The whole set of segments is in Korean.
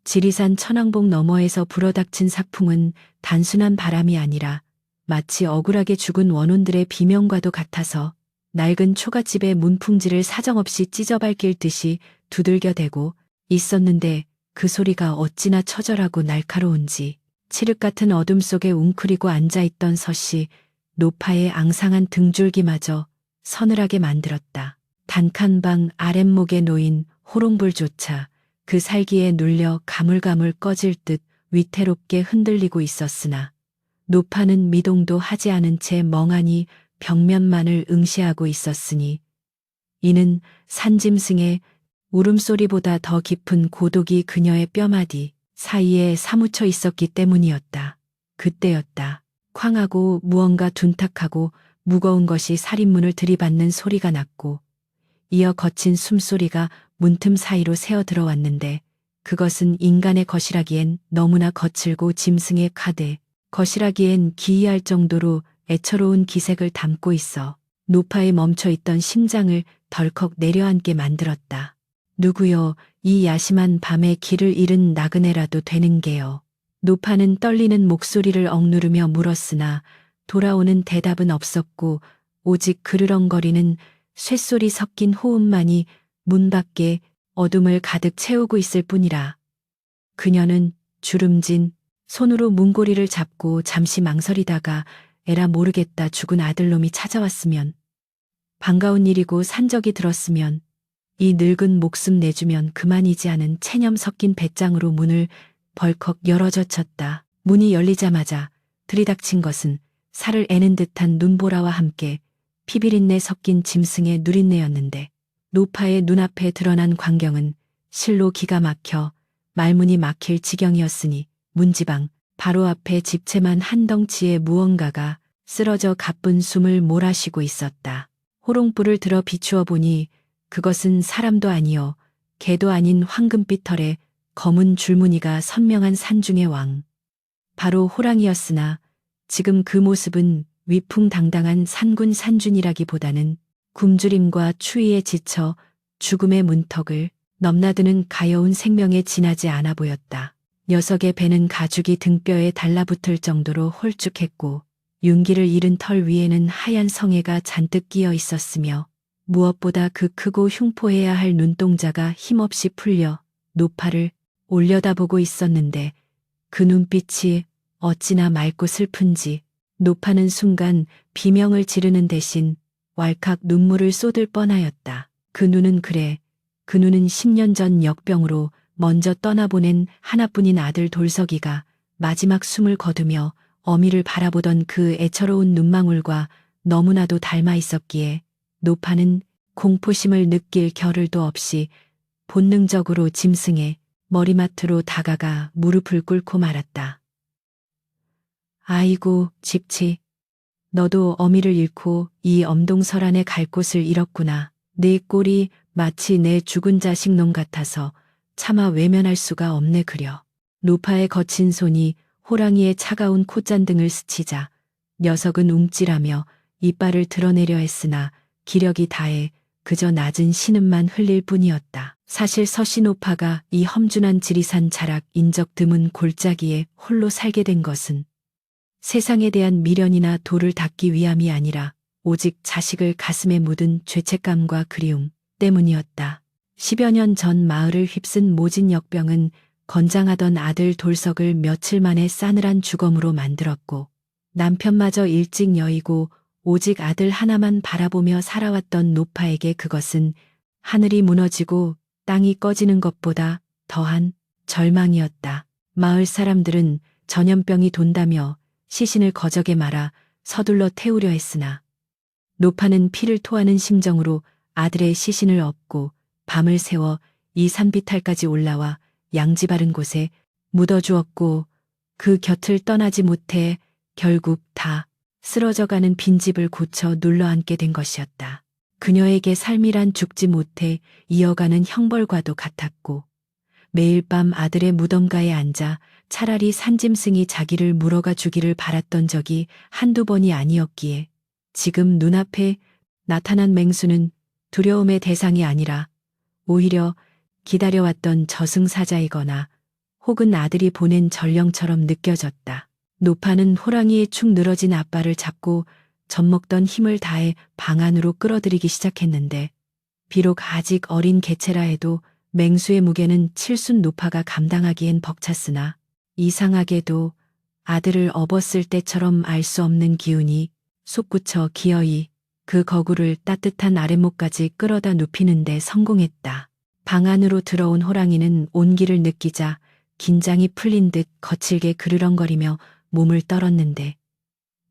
지리산 천왕봉 너머에서 불어닥친 삭풍은 단순한 바람이 아니라 마치 억울하게 죽은 원혼들의 비명과도 같아서 낡은 초가집의 문풍지를 사정없이 찢어밟힐 듯이 두들겨대고 있었는데 그 소리가 어찌나 처절하고 날카로운지 칠흑 같은 어둠 속에 웅크리고 앉아있던 서씨 노파의 앙상한 등줄기마저 서늘하게 만들었다. 단칸방 아랫목에 놓인 호롱불조차 그 살기에 눌려 가물가물 꺼질 듯 위태롭게 흔들리고 있었으나 노파는 미동도 하지 않은 채 멍하니 벽면만을 응시하고 있었으니 이는 산짐승의 울음소리보다 더 깊은 고독이 그녀의 뼈마디 사이에 사무쳐 있었기 때문이었다. 그때였다. 쾅하고 무언가 둔탁하고 무거운 것이 살인문을 들이받는 소리가 났고 이어 거친 숨소리가 문틈 사이로 새어 들어왔는데 그것은 인간의 것이라기엔 너무나 거칠고 짐승의 카대, 것이라기엔 기이할 정도로 애처로운 기색을 담고 있어 노파에 멈춰있던 심장을 덜컥 내려앉게 만들었다. 누구여 이 야심한 밤에 길을 잃은 나그네라도 되는 게요. 노파는 떨리는 목소리를 억누르며 물었으나 돌아오는 대답은 없었고 오직 그르렁거리는 쇳소리 섞인 호흡만이 문 밖에 어둠을 가득 채우고 있을 뿐이라. 그녀는 주름진 손으로 문고리를 잡고 잠시 망설이다가 에라 모르겠다 죽은 아들놈이 찾아왔으면 반가운 일이고 산적이 들었으면 이 늙은 목숨 내주면 그만이지 않은 체념 섞인 배짱으로 문을 벌컥 열어젖혔다. 문이 열리자마자 들이닥친 것은 살을 애는 듯한 눈보라와 함께 피비린내 섞인 짐승의 누린내였는데 노파의 눈앞에 드러난 광경은 실로 기가 막혀 말문이 막힐 지경이었으니 문지방 바로 앞에 집채만 한 덩치의 무언가가 쓰러져 가쁜 숨을 몰아쉬고 있었다. 호롱불을 들어 비추어 보니 그것은 사람도 아니요 개도 아닌 황금빛 털에 검은 줄무늬가 선명한 산중의 왕. 바로 호랑이였으나 지금 그 모습은 위풍당당한 산군 산준이라기보다는 굶주림과 추위에 지쳐 죽음의 문턱을 넘나드는 가여운 생명에 지나지 않아 보였다. 녀석의 배는 가죽이 등뼈에 달라붙을 정도로 홀쭉했고 윤기를 잃은 털 위에는 하얀 성에가 잔뜩 끼어 있었으며 무엇보다 그 크고 흉포해야 할 눈동자가 힘없이 풀려 노파를 올려다보고 있었는데 그 눈빛이 어찌나 맑고 슬픈지 노파는 순간 비명을 지르는 대신 왈칵 눈물을 쏟을 뻔하였다. 그 눈은 10년 전 역병으로 먼저 떠나보낸 하나뿐인 아들 돌석이가 마지막 숨을 거두며 어미를 바라보던 그 애처로운 눈망울과 너무나도 닮아 있었기에 노파는 공포심을 느낄 겨를도 없이 본능적으로 짐승의 머리맡으로 다가가 무릎을 꿇고 말았다. 아이고 집치, 너도 어미를 잃고 이 엄동설안에 갈 곳을 잃었구나. 네 꼴이 마치 내 죽은 자식 놈 같아서 차마 외면할 수가 없네 그려. 노파의 거친 손이 호랑이의 차가운 콧잔등을 스치자 녀석은 움찔하며 이빨을 드러내려 했으나 기력이 다해 그저 낮은 신음만 흘릴 뿐이었다. 사실 서씨 노파가 이 험준한 지리산 자락 인적 드문 골짜기에 홀로 살게 된 것은 세상에 대한 미련이나 도를 닦기 위함이 아니라 오직 자식을 가슴에 묻은 죄책감과 그리움 때문이었다. 10여 년 전 마을을 휩쓴 모진 역병은 건장하던 아들 돌석을 며칠 만에 싸늘한 죽음으로 만들었고 남편마저 일찍 여의고 오직 아들 하나만 바라보며 살아왔던 노파에게 그것은 하늘이 무너지고 땅이 꺼지는 것보다 더한 절망이었다. 마을 사람들은 전염병이 돈다며 시신을 거적에 말아 서둘러 태우려 했으나 노파는 피를 토하는 심정으로 아들의 시신을 업고 밤을 새워 이 산비탈까지 올라와 양지 바른 곳에 묻어주었고 그 곁을 떠나지 못해 결국 다 쓰러져가는 빈집을 고쳐 눌러앉게 된 것이었다. 그녀에게 삶이란 죽지 못해 이어가는 형벌과도 같았고 매일 밤 아들의 무덤가에 앉아 차라리 산짐승이 자기를 물어가 주기를 바랐던 적이 한두 번이 아니었기에 지금 눈앞에 나타난 맹수는 두려움의 대상이 아니라 오히려 기다려왔던 저승사자이거나 혹은 아들이 보낸 전령처럼 느껴졌다. 노파는 호랑이의 축 늘어진 앞발을 잡고 젖먹던 힘을 다해 방 안으로 끌어들이기 시작했는데 비록 아직 어린 개체라 해도 맹수의 무게는 칠순 노파가 감당하기엔 벅찼으나 이상하게도 아들을 업었을 때처럼 알 수 없는 기운이 솟구쳐 기어이 그 거구를 따뜻한 아랫목까지 끌어다 눕히는 데 성공했다. 방 안으로 들어온 호랑이는 온기를 느끼자 긴장이 풀린 듯 거칠게 그르렁거리며 몸을 떨었는데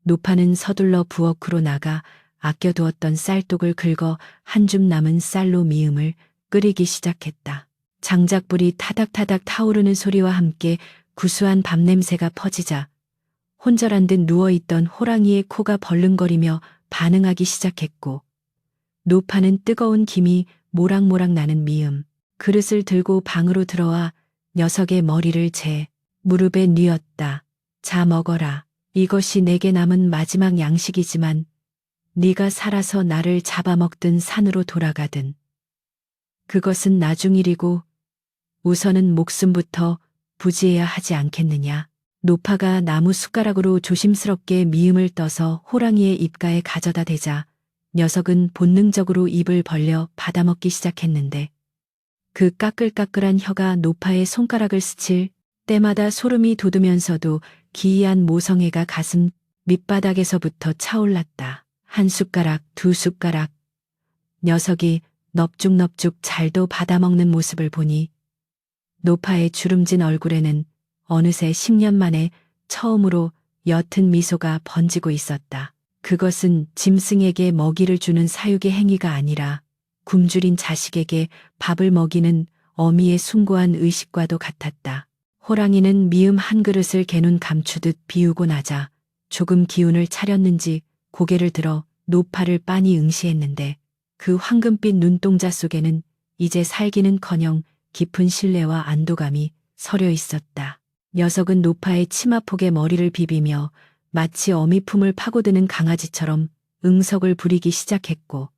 노파는 서둘러 부엌으로 나가 아껴두었던 쌀독을 긁어 한 줌 남은 쌀로 미음을 끓이기 시작했다. 장작불이 타닥타닥 타오르는 소리와 함께 구수한 밥 냄새가 퍼지자 혼절한 듯 누워있던 호랑이의 코가 벌렁거리며 반응하기 시작했고 노파는 뜨거운 김이 모락모락 나는 미음 그릇을 들고 방으로 들어와 녀석의 머리를 제 무릎에 뉘었다. 자 먹어라. 이것이 내게 남은 마지막 양식이지만 네가 살아서 나를 잡아먹든 산으로 돌아가든 그것은 나중 일이고 우선은 목숨부터 부지해야 하지 않겠느냐. 노파가 나무 숟가락으로 조심스럽게 미음을 떠서 호랑이의 입가에 가져다 대자 녀석은 본능적으로 입을 벌려 받아먹기 시작했는데 그 까끌까끌한 혀가 노파의 손가락을 스칠 때마다 소름이 돋으면서도 기이한 모성애가 가슴 밑바닥에서부터 차올랐다. 한 숟가락, 두 숟가락. 녀석이 넙죽넙죽 잘도 받아먹는 모습을 보니 노파의 주름진 얼굴에는 어느새 10년 만에 처음으로 옅은 미소가 번지고 있었다. 그것은 짐승에게 먹이를 주는 사육의 행위가 아니라 굶주린 자식에게 밥을 먹이는 어미의 숭고한 의식과도 같았다. 호랑이는 미음 한 그릇을 개눈 감추듯 비우고 나자 조금 기운을 차렸는지 고개를 들어 노파를 빤히 응시했는데 그 황금빛 눈동자 속에는 이제 살기는커녕 깊은 신뢰와 안도감이 서려 있었다. 녀석은 노파의 치마폭에 머리를 비비며 마치 어미 품을 파고드는 강아지처럼 응석을 부리기 시작했고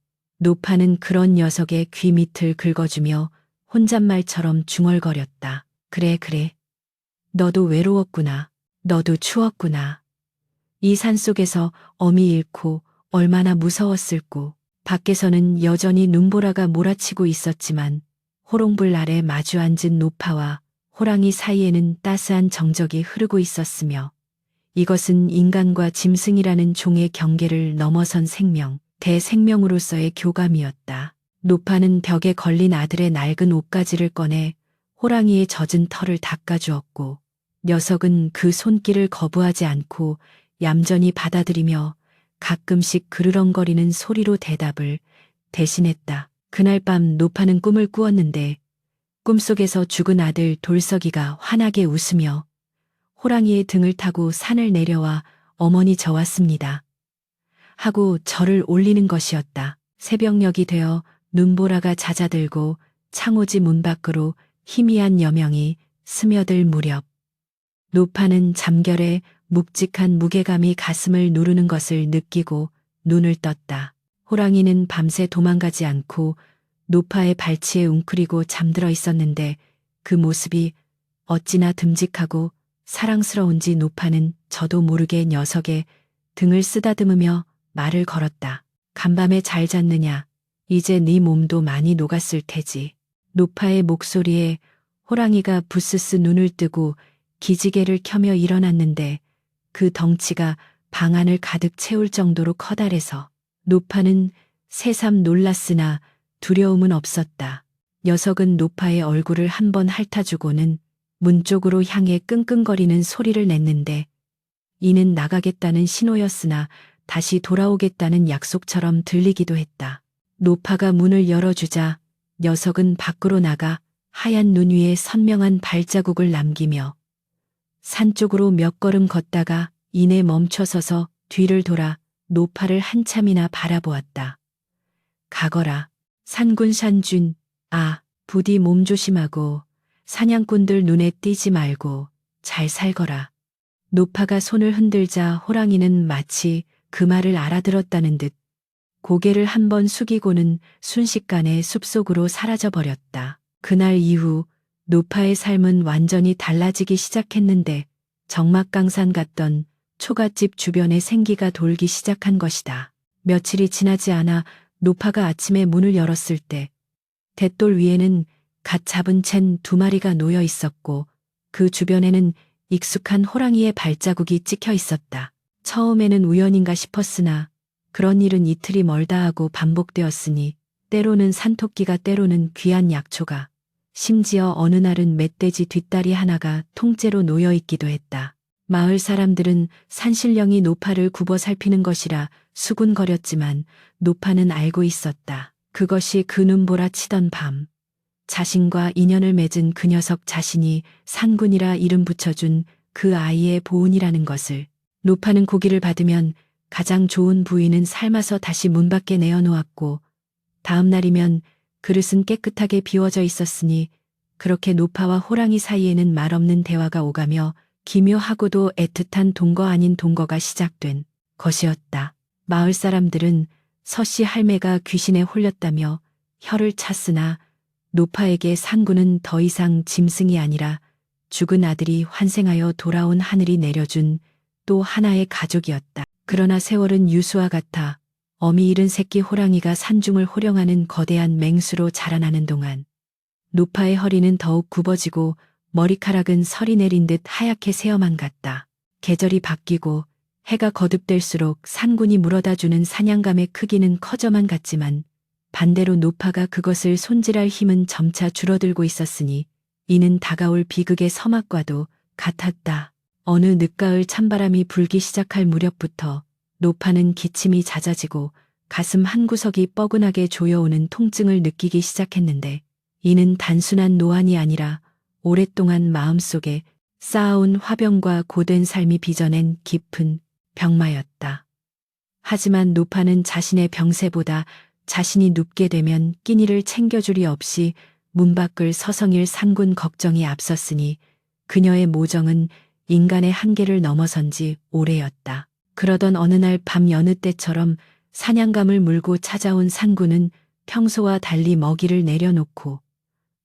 노파는 그런 녀석의 귀 밑을 긁어주며 혼잣말처럼 중얼거렸다. 그래 그래. 너도 외로웠구나. 너도 추웠구나. 이 산속에서 어미 잃고 얼마나 무서웠을꼬. 밖에서는 여전히 눈보라가 몰아치고 있었지만 호롱불 아래 마주 앉은 노파와 호랑이 사이에는 따스한 정적이 흐르고 있었으며 이것은 인간과 짐승이라는 종의 경계를 넘어선 생명, 대생명으로서의 교감이었다. 노파는 벽에 걸린 아들의 낡은 옷가지를 꺼내 호랑이의 젖은 털을 닦아주었고 녀석은 그 손길을 거부하지 않고 얌전히 받아들이며 가끔씩 그르렁거리는 소리로 대답을 대신했다. 그날 밤 노파는 꿈을 꾸었는데 꿈속에서 죽은 아들 돌석이가 환하게 웃으며 호랑이의 등을 타고 산을 내려와 어머니 저 왔습니다. 하고 절을 올리는 것이었다. 새벽녘이 되어 눈보라가 잦아들고 창호지 문 밖으로 희미한 여명이 스며들 무렵 노파는 잠결에 묵직한 무게감이 가슴을 누르는 것을 느끼고 눈을 떴다. 호랑이는 밤새 도망가지 않고 노파의 발치에 웅크리고 잠들어 있었는데 그 모습이 어찌나 듬직하고 사랑스러운지 노파는 저도 모르게 녀석의 등을 쓰다듬으며 말을 걸었다. 간밤에 잘 잤느냐? 이제 네 몸도 많이 녹았을 테지. 노파의 목소리에 호랑이가 부스스 눈을 뜨고 기지개를 켜며 일어났는데 그 덩치가 방 안을 가득 채울 정도로 커다래서 노파는 새삼 놀랐으나 두려움은 없었다. 녀석은 노파의 얼굴을 한번 핥아주고는 문 쪽으로 향해 끙끙거리는 소리를 냈는데 이는 나가겠다는 신호였으나 다시 돌아오겠다는 약속처럼 들리기도 했다. 노파가 문을 열어주자 녀석은 밖으로 나가 하얀 눈 위에 선명한 발자국을 남기며 산 쪽으로 몇 걸음 걷다가 이내 멈춰서서 뒤를 돌아 노파를 한참이나 바라보았다. 가거라. 산군산준. 아, 부디 몸 조심하고 사냥꾼들 눈에 띄지 말고 잘 살거라. 노파가 손을 흔들자 호랑이는 마치 그 말을 알아들었다는 듯 고개를 한번 숙이고는 순식간에 숲속으로 사라져버렸다. 그날 이후 노파의 삶은 완전히 달라지기 시작했는데 정막강산 같던 초가집 주변에 생기가 돌기 시작한 것이다. 며칠이 지나지 않아 노파가 아침에 문을 열었을 때 돛돌 위에는 갓 잡은 챈 2마리가 놓여 있었고 그 주변에는 익숙한 호랑이의 발자국이 찍혀 있었다. 처음에는 우연인가 싶었으나 그런 일은 이틀이 멀다 하고 반복되었으니 때로는 산토끼가 때로는 귀한 약초가 심지어 어느 날은 멧돼지 뒷다리 하나가 통째로 놓여 있기도 했다. 마을 사람들은 산신령이 노파를 굽어 살피는 것이라 수군거렸지만 노파는 알고 있었다. 그것이 그 눈보라 치던 밤 자신과 인연을 맺은 그 녀석 자신이 산군이라 이름 붙여준 그 아이의 보은이라는 것을. 노파는 고기를 받으면 가장 좋은 부위는 삶아서 다시 문 밖에 내어놓았고 다음 날이면 그릇은 깨끗하게 비워져 있었으니 그렇게 노파와 호랑이 사이에는 말없는 대화가 오가며 기묘하고도 애틋한 동거 아닌 동거가 시작된 것이었다. 마을 사람들은 서씨 할매가 귀신에 홀렸다며 혀를 찼으나 노파에게 산군은 더 이상 짐승이 아니라 죽은 아들이 환생하여 돌아온 하늘이 내려준 또 하나의 가족이었다. 그러나 세월은 유수와 같아 어미 잃은 새끼 호랑이가 산중을 호령하는 거대한 맹수로 자라나는 동안 노파의 허리는 더욱 굽어지고 머리카락은 설이 내린 듯 하얗게 새어만 갔다. 계절이 바뀌고 해가 거듭될수록 산군이 물어다주는 사냥감의 크기는 커져만 갔지만 반대로 노파가 그것을 손질할 힘은 점차 줄어들고 있었으니 이는 다가올 비극의 서막과도 같았다. 어느 늦가을 찬바람이 불기 시작할 무렵부터 노파는 기침이 잦아지고 가슴 한구석이 뻐근하게 조여오는 통증을 느끼기 시작했는데 이는 단순한 노안이 아니라 오랫동안 마음속에 쌓아온 화병과 고된 삶이 빚어낸 깊은 병마였다. 하지만 노파는 자신의 병세보다 자신이 눕게 되면 끼니를 챙겨주리 없이 문 밖을 서성일 산군 걱정이 앞섰으니 그녀의 모정은 인간의 한계를 넘어선 지 오래였다. 그러던 어느 날 밤 여느 때처럼 사냥감을 물고 찾아온 산군은 평소와 달리 먹이를 내려놓고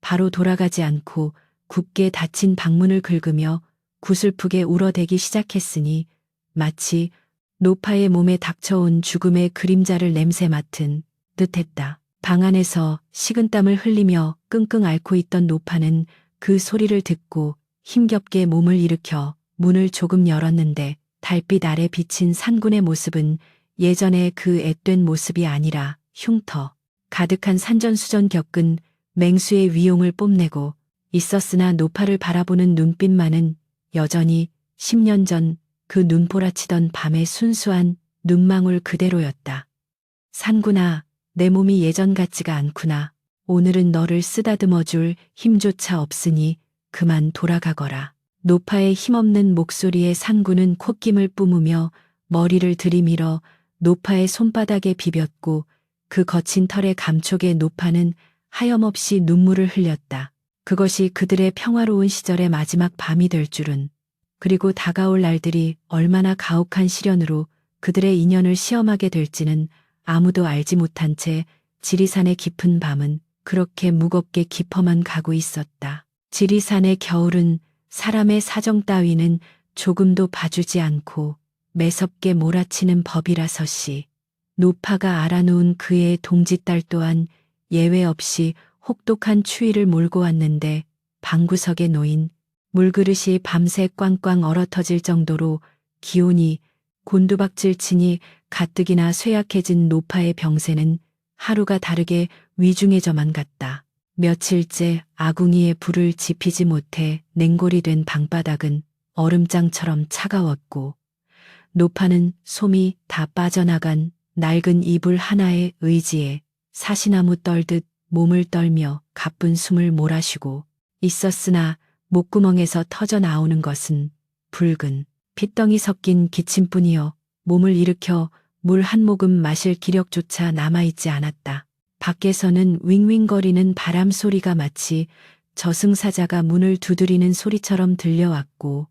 바로 돌아가지 않고 굳게 닫힌 방문을 긁으며 구슬프게 울어대기 시작했으니 마치 노파의 몸에 닥쳐온 죽음의 그림자를 냄새 맡은 듯했다. 방 안에서 식은땀을 흘리며 끙끙 앓고 있던 노파는 그 소리를 듣고 힘겹게 몸을 일으켜 문을 조금 열었는데 달빛 아래 비친 산군의 모습은 예전의 그 앳된 모습이 아니라 흉터 가득한 산전수전 겪은 맹수의 위용을 뽐내고 있었으나 노파를 바라보는 눈빛만은 여전히 10년 전 그 눈보라치던 밤의 순수한 눈망울 그대로였다. 산군아, 내 몸이 예전 같지가 않구나. 오늘은 너를 쓰다듬어줄 힘조차 없으니 그만 돌아가거라. 노파의 힘없는 목소리에 산군은 콧김을 뿜으며 머리를 들이밀어 노파의 손바닥에 비볐고 그 거친 털의 감촉에 노파는 하염없이 눈물을 흘렸다. 그것이 그들의 평화로운 시절의 마지막 밤이 될 줄은, 그리고 다가올 날들이 얼마나 가혹한 시련으로 그들의 인연을 시험하게 될지는 아무도 알지 못한 채 지리산의 깊은 밤은 그렇게 무겁게 깊어만 가고 있었다. 지리산의 겨울은 사람의 사정 따위는 조금도 봐주지 않고 매섭게 몰아치는 법이라서시. 노파가 알아놓은 그의 동지딸 또한 예외 없이 혹독한 추위를 몰고 왔는데 방구석에 놓인 물그릇이 밤새 꽝꽝 얼어터질 정도로 기온이 곤두박질 치니 가뜩이나 쇠약해진 노파의 병세는 하루가 다르게 위중해져만 갔다. 며칠째 아궁이에 불을 지피지 못해 냉골이 된 방바닥은 얼음장처럼 차가웠고 노파는 솜이 다 빠져나간 낡은 이불 하나의 의지에 사시나무 떨듯 몸을 떨며 가쁜 숨을 몰아쉬고 있었으나 목구멍에서 터져 나오는 것은 붉은 핏덩이 섞인 기침뿐이여 몸을 일으켜 물 한 모금 마실 기력조차 남아있지 않았다. 밖에서는 윙윙거리는 바람 소리가 마치 저승사자가 문을 두드리는 소리처럼 들려왔고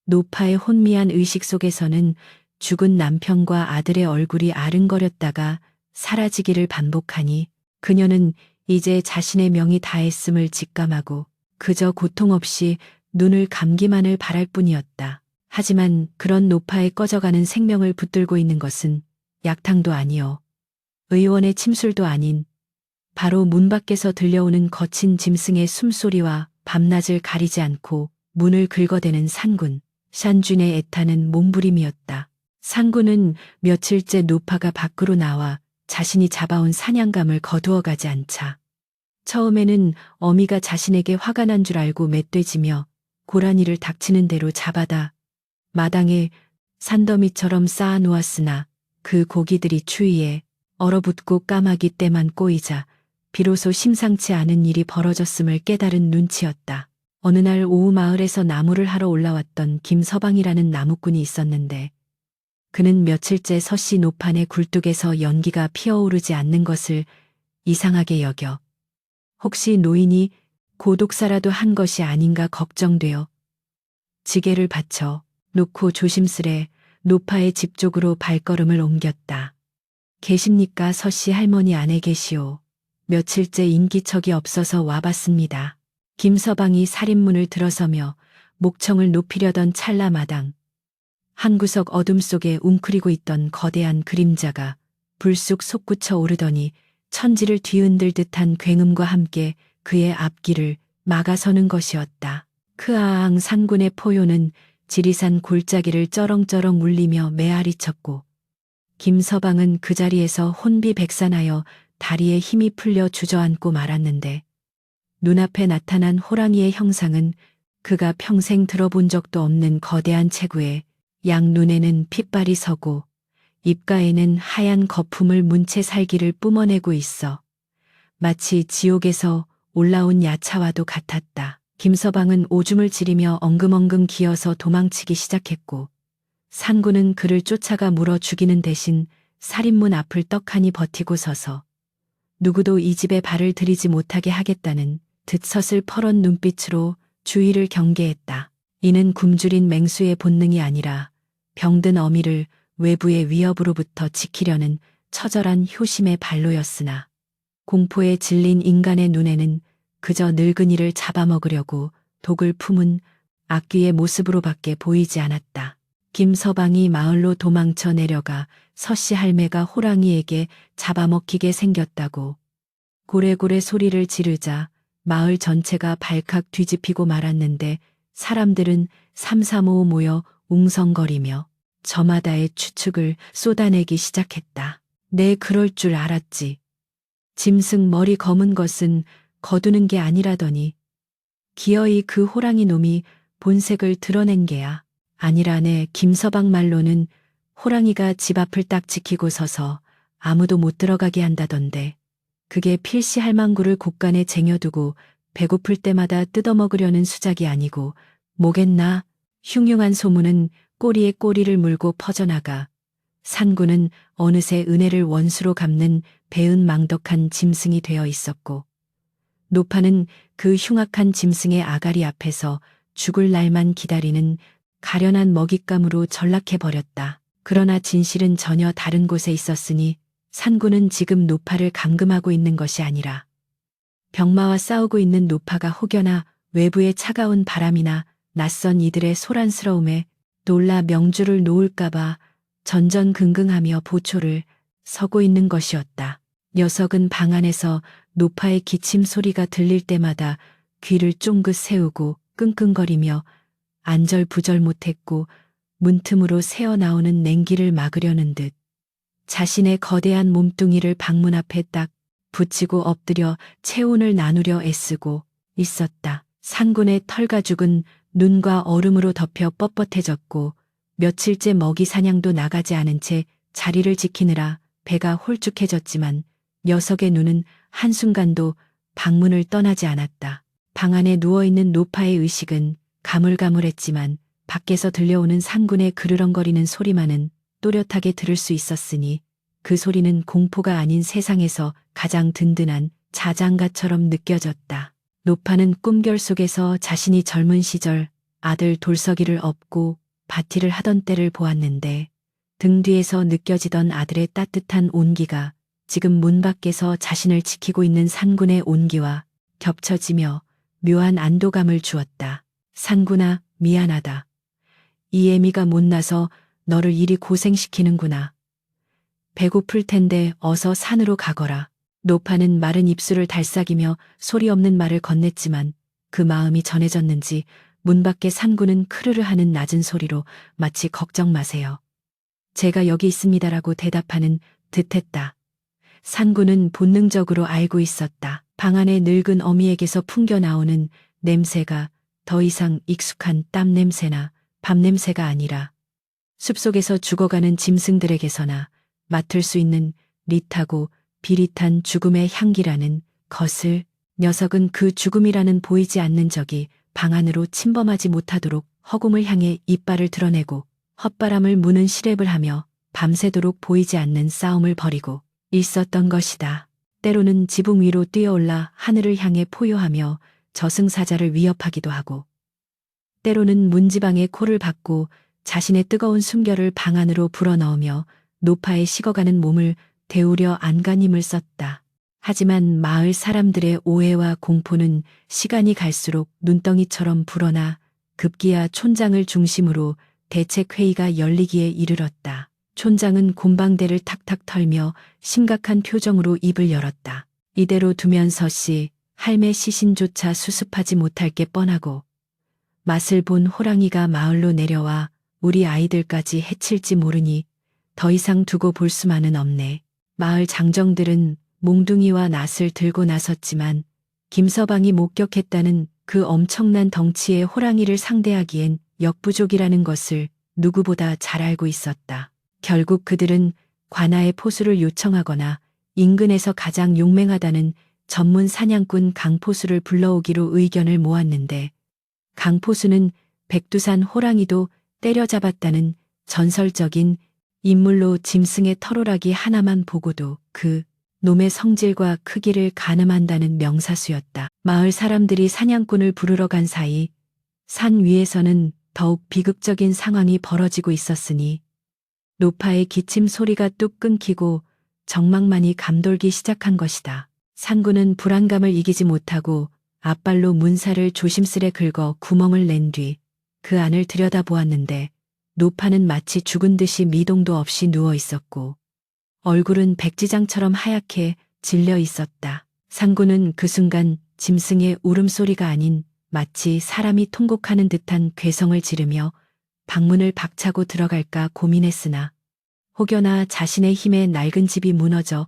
노파의 혼미한 의식 속에서는 죽은 남편과 아들의 얼굴이 아른거렸다가 사라지기를 반복하니 그녀는 이제 자신의 명이 다했음을 직감하고 그저 고통 없이 눈을 감기만을 바랄 뿐이었다. 하지만 그런 노파에 꺼져가는 생명을 붙들고 있는 것은 약탕도 아니요, 의원의 침술도 아닌 바로 문 밖에서 들려오는 거친 짐승의 숨소리와 밤낮을 가리지 않고 문을 긁어대는 산군, 샨쥔의 애타는 몸부림이었다. 산군은 며칠째 노파가 밖으로 나와 자신이 잡아온 사냥감을 거두어가지 않자 처음에는 어미가 자신에게 화가 난 줄 알고 멧돼지며 고라니를 닥치는 대로 잡아다 마당에 산더미처럼 쌓아 놓았으나 그 고기들이 추위에 얼어붙고 까마귀 때만 꼬이자 비로소 심상치 않은 일이 벌어졌음을 깨달은 눈치였다. 어느 날 오후 마을에서 나무를 하러 올라왔던 김서방이라는 나무꾼이 있었는데 그는 며칠째 서씨 노판의 굴뚝에서 연기가 피어오르지 않는 것을 이상하게 여겨 혹시 노인이 고독사라도 한 것이 아닌가 걱정되어 지게를 받쳐 놓고 조심스레 노파의 집 쪽으로 발걸음을 옮겼다. 계십니까? 서씨 할머니 안에 계시오. 며칠째 인기척이 없어서 와봤습니다. 김서방이 살인문을 들어서며 목청을 높이려던 찰나마당 한 구석 어둠 속에 웅크리고 있던 거대한 그림자가 불쑥 솟구쳐 오르더니 천지를 뒤흔들 듯한 굉음과 함께 그의 앞길을 막아서는 것이었다. 크아앙 산군의 포효는 지리산 골짜기를 쩌렁쩌렁 울리며 메아리 쳤고 김서방은 그 자리에서 혼비백산하여 다리에 힘이 풀려 주저앉고 말았는데 눈앞에 나타난 호랑이의 형상은 그가 평생 들어본 적도 없는 거대한 체구에 양눈에는 핏발이 서고 입가에는 하얀 거품을 문 채 살기를 뿜어내고 있어 마치 지옥에서 올라온 야차와도 같았다. 김서방은 오줌을 지리며 엉금엉금 기어서 도망치기 시작했고 산군은 그를 쫓아가 물어 죽이는 대신 살인문 앞을 떡하니 버티고 서서 누구도 이 집에 발을 들이지 못하게 하겠다는 듯 서슬퍼런 눈빛으로 주위를 경계했다. 이는 굶주린 맹수의 본능이 아니라 병든 어미를 외부의 위협으로부터 지키려는 처절한 효심의 발로였으나 공포에 질린 인간의 눈에는 그저 늙은이를 잡아먹으려고 독을 품은 악귀의 모습으로밖에 보이지 않았다. 김서방이 마을로 도망쳐 내려가 서씨 할매가 호랑이에게 잡아먹히게 생겼다고 고래고래 소리를 지르자 마을 전체가 발칵 뒤집히고 말았는데 사람들은 삼삼오오 모여 웅성거리며 저마다의 추측을 쏟아내기 시작했다. 내 그럴 줄 알았지. 짐승 머리 검은 것은 거두는 게 아니라더니 기어이 그 호랑이 놈이 본색을 드러낸 게야. 아니라네. 김서방 말로는 호랑이가 집 앞을 딱 지키고 서서 아무도 못 들어가게 한다던데 그게 필시 할망구를 곳간에 쟁여두고 배고플 때마다 뜯어먹으려는 수작이 아니고 뭐겠나. 흉흉한 소문은 꼬리에 꼬리를 물고 퍼져나가 산군은 어느새 은혜를 원수로 갚는 배은망덕한 짐승이 되어 있었고 노파는 그 흉악한 짐승의 아가리 앞에서 죽을 날만 기다리는 가련한 먹잇감으로 전락해버렸다. 그러나 진실은 전혀 다른 곳에 있었으니 산군은 지금 노파를 감금하고 있는 것이 아니라 병마와 싸우고 있는 노파가 혹여나 외부의 차가운 바람이나 낯선 이들의 소란스러움에 놀라 명주를 놓을까봐 전전긍긍하며 보초를 서고 있는 것이었다. 녀석은 방 안에서 노파의 기침 소리가 들릴 때마다 귀를 쫑긋 세우고 끙끙거리며 안절부절 못했고 문틈으로 새어나오는 냉기를 막으려는 듯 자신의 거대한 몸뚱이를 방문 앞에 딱 붙이고 엎드려 체온을 나누려 애쓰고 있었다. 산군의 털가죽은 눈과 얼음으로 덮여 뻣뻣해졌고 며칠째 먹이 사냥도 나가지 않은 채 자리를 지키느라 배가 홀쭉해졌지만 녀석의 눈은 한순간도 방문을 떠나지 않았다. 방 안에 누워있는 노파의 의식은 가물가물했지만 밖에서 들려오는 산군의 그르렁거리는 소리만은 또렷하게 들을 수 있었으니 그 소리는 공포가 아닌 세상에서 가장 든든한 자장가처럼 느껴졌다. 노파는 꿈결 속에서 자신이 젊은 시절 아들 돌석이를 업고 바티를 하던 때를 보았는데 등 뒤에서 느껴지던 아들의 따뜻한 온기가 지금 문 밖에서 자신을 지키고 있는 산군의 온기와 겹쳐지며 묘한 안도감을 주었다. 산구나, 미안하다. 이 애미가 못나서 너를 이리 고생시키는구나. 배고플 텐데 어서 산으로 가거라. 노파는 마른 입술을 달싹이며 소리 없는 말을 건넸지만 그 마음이 전해졌는지 문 밖에 산구는 크르르 하는 낮은 소리로 마치 걱정 마세요. 제가 여기 있습니다라고 대답하는 듯했다. 산구는 본능적으로 알고 있었다. 방 안에 늙은 어미에게서 풍겨 나오는 냄새가 더 이상 익숙한 땀 냄새나 밥 냄새가 아니라 숲속에서 죽어가는 짐승들에게서나 맡을 수 있는 릿하고 비릿한 죽음의 향기라는 것을. 녀석은 그 죽음이라는 보이지 않는 적이 방 안으로 침범하지 못하도록 허공을 향해 이빨을 드러내고 헛바람을 무는 시랩을 하며 밤새도록 보이지 않는 싸움을 벌이고 있었던 것이다. 때로는 지붕 위로 뛰어올라 하늘을 향해 포효하며 저승사자를 위협하기도 하고, 때로는 문지방에 코를 박고 자신의 뜨거운 숨결을 방 안으로 불어넣으며 노파의 식어가는 몸을 데우려 안간힘을 썼다. 하지만 마을 사람들의 오해와 공포는 시간이 갈수록 눈덩이처럼 불어나 급기야 촌장을 중심으로 대책회의가 열리기에 이르렀다. 촌장은 곰방대를 탁탁 털며 심각한 표정으로 입을 열었다. 이대로 두면 서씨, 할매 시신조차 수습하지 못할 게 뻔하고 맛을 본 호랑이가 마을로 내려와 우리 아이들까지 해칠지 모르니 더 이상 두고 볼 수만은 없네. 마을 장정들은 몽둥이와 낫을 들고 나섰지만 김서방이 목격했다는 그 엄청난 덩치의 호랑이를 상대하기엔 역부족이라는 것을 누구보다 잘 알고 있었다. 결국 그들은 관아의 포수를 요청하거나 인근에서 가장 용맹하다는 전문 사냥꾼 강포수를 불러오기로 의견을 모았는데, 강포수는 백두산 호랑이도 때려잡았다는 전설적인 인물로 짐승의 털오라기 하나만 보고도 그 놈의 성질과 크기를 가늠한다는 명사수였다. 마을 사람들이 사냥꾼을 부르러 간 사이 산 위에서는 더욱 비극적인 상황이 벌어지고 있었으니 노파의 기침 소리가 뚝 끊기고 정막만이 감돌기 시작한 것이다. 산구는 불안감을 이기지 못하고 앞발로 문살을 조심스레 긁어 구멍을 낸 뒤 그 안을 들여다보았는데, 노파는 마치 죽은 듯이 미동도 없이 누워 있었고 얼굴은 백지장처럼 하얗게 질려 있었다. 산구는 그 순간 짐승의 울음소리가 아닌 마치 사람이 통곡하는 듯한 괴성을 지르며 방문을 박차고 들어갈까 고민했으나 혹여나 자신의 힘에 낡은 집이 무너져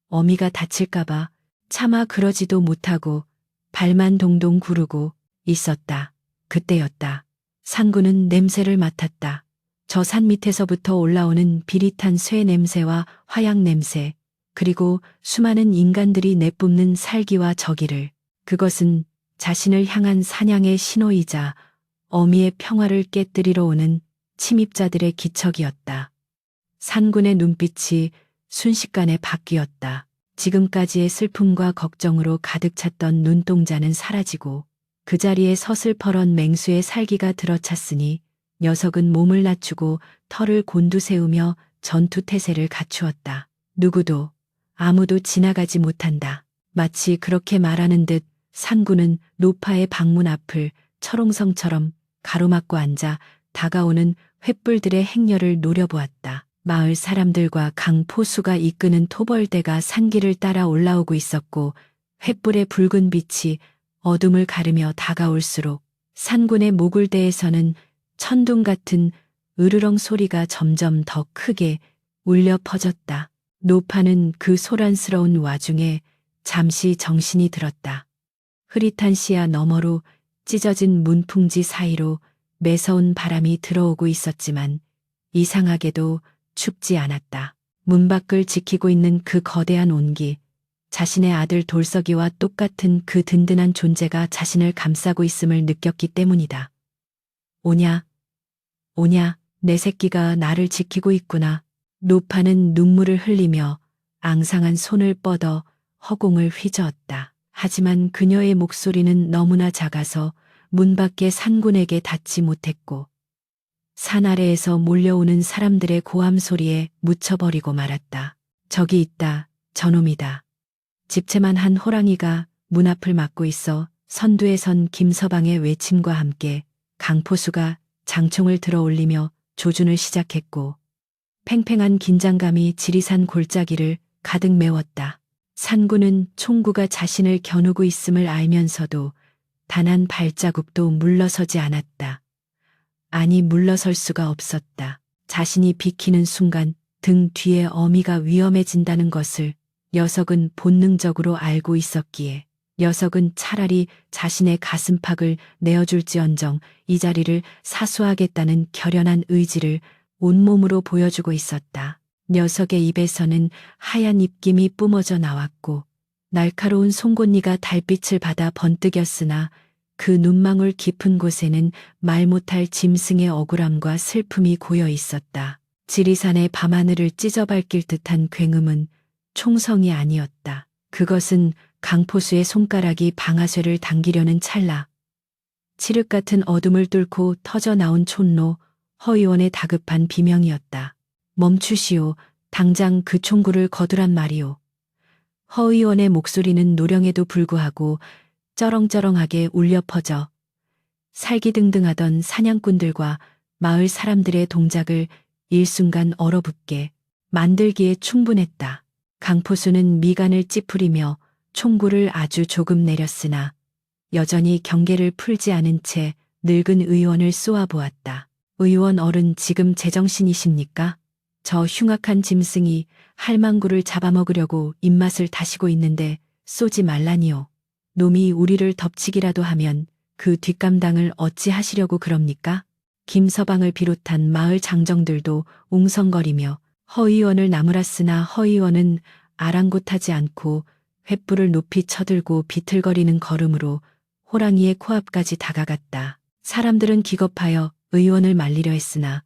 어미가 다칠까봐 차마 그러지도 못하고 발만 동동 구르고 있었다. 그때였다. 산구는 냄새를 맡았다. 저 산 밑에서부터 올라오는 비릿한 쇠 냄새와 화약 냄새, 그리고 수많은 인간들이 내뿜는 살기와 저기를. 그것은 자신을 향한 사냥의 신호이자 어미의 평화를 깨뜨리러 오는 침입자들의 기척이었다. 산군의 눈빛이 순식간에 바뀌었다. 지금까지의 슬픔과 걱정으로 가득 찼던 눈동자는 사라지고 그 자리에 서슬퍼런 맹수의 살기가 들어찼으니 녀석은 몸을 낮추고 털을 곤두세우며 전투태세를 갖추었다. 누구도, 아무도 지나가지 못한다. 마치 그렇게 말하는 듯 산구는 노파의 방문 앞을 철옹성처럼 가로막고 앉아 다가오는 횃불들의 행렬을 노려보았다. 마을 사람들과 강포수가 이끄는 토벌대가 산길을 따라 올라오고 있었고 횃불의 붉은 빛이 어둠을 가르며 다가올수록 산군의 모굴대에서는 천둥 같은 으르렁 소리가 점점 더 크게 울려 퍼졌다. 노파는 그 소란스러운 와중에 잠시 정신이 들었다. 흐릿한 시야 너머로 찢어진 문풍지 사이로 매서운 바람이 들어오고 있었지만 이상하게도 춥지 않았다. 문 밖을 지키고 있는 그 거대한 온기, 자신의 아들 돌석이와 똑같은 그 든든한 존재가 자신을 감싸고 있음을 느꼈기 때문이다. 오냐, 오냐, 내 새끼가 나를 지키고 있구나. 노파는 눈물을 흘리며 앙상한 손을 뻗어 허공을 휘저었다. 하지만 그녀의 목소리는 너무나 작아서 문 밖의 산군에게 닿지 못했고 산 아래에서 몰려오는 사람들의 고함 소리에 묻혀버리고 말았다. 저기 있다, 저놈이다. 집채만 한 호랑이가 문 앞을 막고 있어 선두에 선 김서방의 외침과 함께 강포수가 장총을 들어 올리며 조준을 시작했고 팽팽한 긴장감이 지리산 골짜기를 가득 메웠다. 산군은 총구가 자신을 겨누고 있음을 알면서도 단 한 발자국도 물러서지 않았다. 아니 물러설 수가 없었다. 자신이 비키는 순간 등 뒤에 어미가 위험해진다는 것을 녀석은 본능적으로 알고 있었기에 녀석은 차라리 자신의 가슴팍을 내어줄지언정 이 자리를 사수하겠다는 결연한 의지를 온몸으로 보여주고 있었다. 녀석의 입에서는 하얀 입김이 뿜어져 나왔고 날카로운 송곳니가 달빛을 받아 번뜩였으나 그 눈망울 깊은 곳에는 말 못할 짐승의 억울함과 슬픔이 고여 있었다. 지리산의 밤하늘을 찢어밟길 듯한 굉음은 총성이 아니었다. 그것은 강포수의 손가락이 방아쇠를 당기려는 찰나. 칠흑 같은 어둠을 뚫고 터져 나온 촌로 허의원의 다급한 비명이었다. 멈추시오. 당장 그 총구를 거두란 말이오. 허의원의 목소리는 노령에도 불구하고 쩌렁쩌렁하게 울려 퍼져 살기등등하던 사냥꾼들과 마을 사람들의 동작을 일순간 얼어붙게 만들기에 충분했다. 강포수는 미간을 찌푸리며 총구를 아주 조금 내렸으나 여전히 경계를 풀지 않은 채 늙은 의원을 쏘아보았다. 의원 어른 지금 제정신이십니까? 저 흉악한 짐승이 할망구를 잡아먹으려고 입맛을 다시고 있는데 쏘지 말라니요. 놈이 우리를 덮치기라도 하면 그 뒷감당을 어찌 하시려고 그럽니까? 김서방을 비롯한 마을 장정들도 웅성거리며 허의원을 나무랐으나 허의원은 아랑곳하지 않고 횃불을 높이 쳐들고 비틀거리는 걸음으로 호랑이의 코앞까지 다가갔다. 사람들은 기겁하여 의원을 말리려 했으나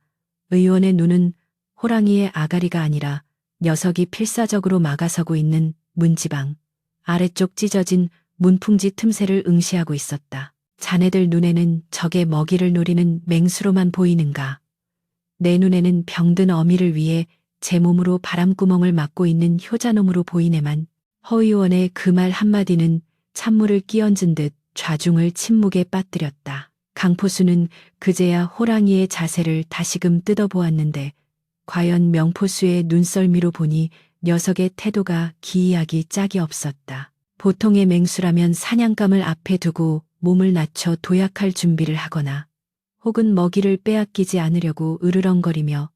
의원의 눈은 호랑이의 아가리가 아니라 녀석이 필사적으로 막아서고 있는 문지방 아래쪽 찢어진 문풍지 틈새를 응시하고 있었다. 자네들 눈에는 적의 먹이를 노리는 맹수로만 보이는가? 내 눈에는 병든 어미를 위해 제 몸으로 바람구멍을 막고 있는 효자놈으로 보이네만. 허의원의 그 말 한마디는 찬물을 끼얹은 듯 좌중을 침묵에 빠뜨렸다. 강포수는 그제야 호랑이의 자세를 다시금 뜯어보았는데 과연 명포수의 눈썰미로 보니 녀석의 태도가 기이하기 짝이 없었다. 보통의 맹수라면 사냥감을 앞에 두고 몸을 낮춰 도약할 준비를 하거나 혹은 먹이를 빼앗기지 않으려고 으르렁거리며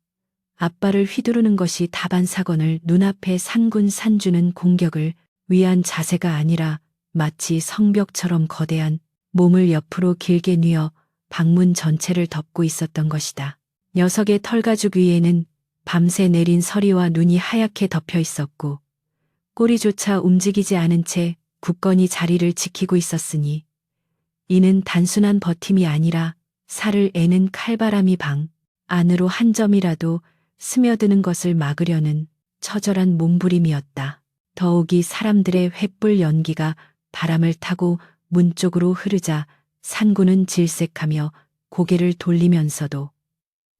앞발을 휘두르는 것이 다반사건을 눈앞에 산군 산주는 공격을 위한 자세가 아니라 마치 성벽처럼 거대한 몸을 옆으로 길게 뉘어 방문 전체를 덮고 있었던 것이다. 녀석의 털가죽 위에는 밤새 내린 서리와 눈이 하얗게 덮여 있었고 꼬리조차 움직이지 않은 채 굳건히 자리를 지키고 있었으니 이는 단순한 버팀이 아니라 살을 애는 칼바람이 방 안으로 한 점이라도 스며드는 것을 막으려는 처절한 몸부림이었다. 더욱이 사람들의 횃불 연기가 바람을 타고 문 쪽으로 흐르자 산군은 질색하며 고개를 돌리면서도